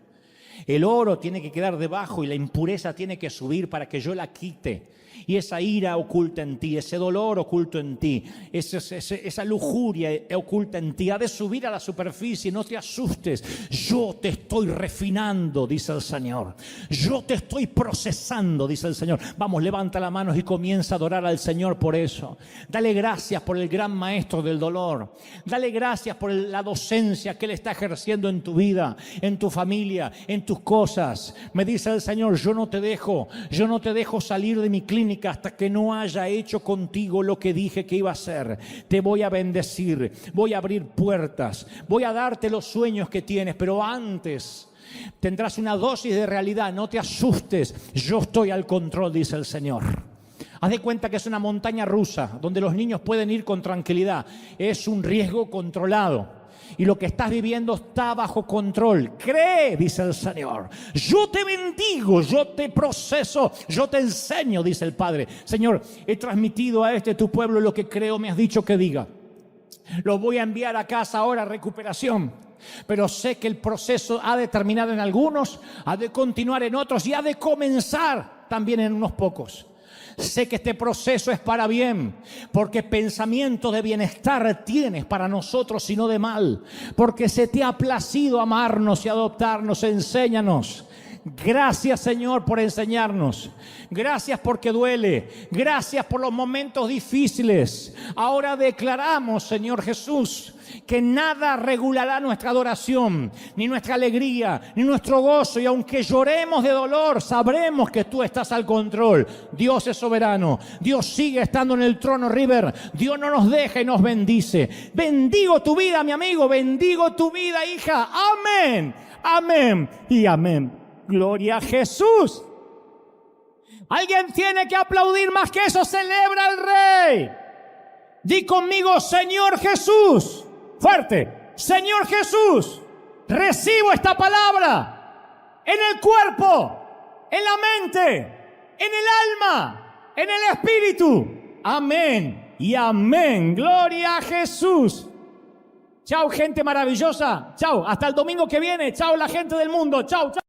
El oro tiene que quedar debajo y la impureza tiene que subir para que yo la quite. Y esa ira oculta en ti, ese dolor oculto en ti, esa lujuria oculta en ti, ha de subir a la superficie. No te asustes, yo te estoy refinando, dice el Señor. Yo te estoy procesando, dice el Señor. Vamos, levanta las manos y comienza a adorar al Señor por eso. Dale gracias por el gran maestro del dolor. Dale gracias por la docencia que Él está ejerciendo en tu vida, en tu familia, en tus cosas. Me dice el Señor, yo no te dejo salir de mi clínica hasta que no haya hecho contigo lo que dije que iba a hacer. Te voy a bendecir, voy a abrir puertas, voy a darte los sueños que tienes, pero antes tendrás una dosis de realidad. No te asustes, yo estoy al control, dice el Señor. Haz de cuenta que es una montaña rusa donde los niños pueden ir con tranquilidad. Es un riesgo controlado. Y lo que estás viviendo está bajo control. Cree, dice el Señor. Yo te bendigo, yo te proceso, yo te enseño, dice el Padre. Señor, he transmitido a tu pueblo lo que creo me has dicho que diga. Lo voy a enviar a casa ahora, recuperación. Pero sé que el proceso ha de terminar en algunos, ha de continuar en otros y ha de comenzar también en unos pocos. Sé que este proceso es para bien, porque pensamiento de bienestar tienes para nosotros y no de mal, porque se te ha placido amarnos y adoptarnos. Enséñanos. Gracias, Señor, por enseñarnos. Gracias porque duele. Gracias por los momentos difíciles. Ahora declaramos, Señor Jesús, que nada regulará nuestra adoración, ni nuestra alegría, ni nuestro gozo. Y aunque lloremos de dolor, sabremos que tú estás al control. Dios es soberano. Dios sigue estando en el trono, River. Dios no nos deja y nos bendice. Bendigo tu vida, mi amigo. Bendigo tu vida, hija. Amén. Amén y amén. Gloria a Jesús. Alguien tiene que aplaudir más que eso. Celebra al Rey. Di conmigo, Señor Jesús. Fuerte. Señor Jesús, recibo esta palabra en el cuerpo, en la mente, en el alma, en el espíritu. Amén y amén. Gloria a Jesús. Chao, gente maravillosa. Chao, hasta el domingo que viene. Chao, la gente del mundo. Chao, chao.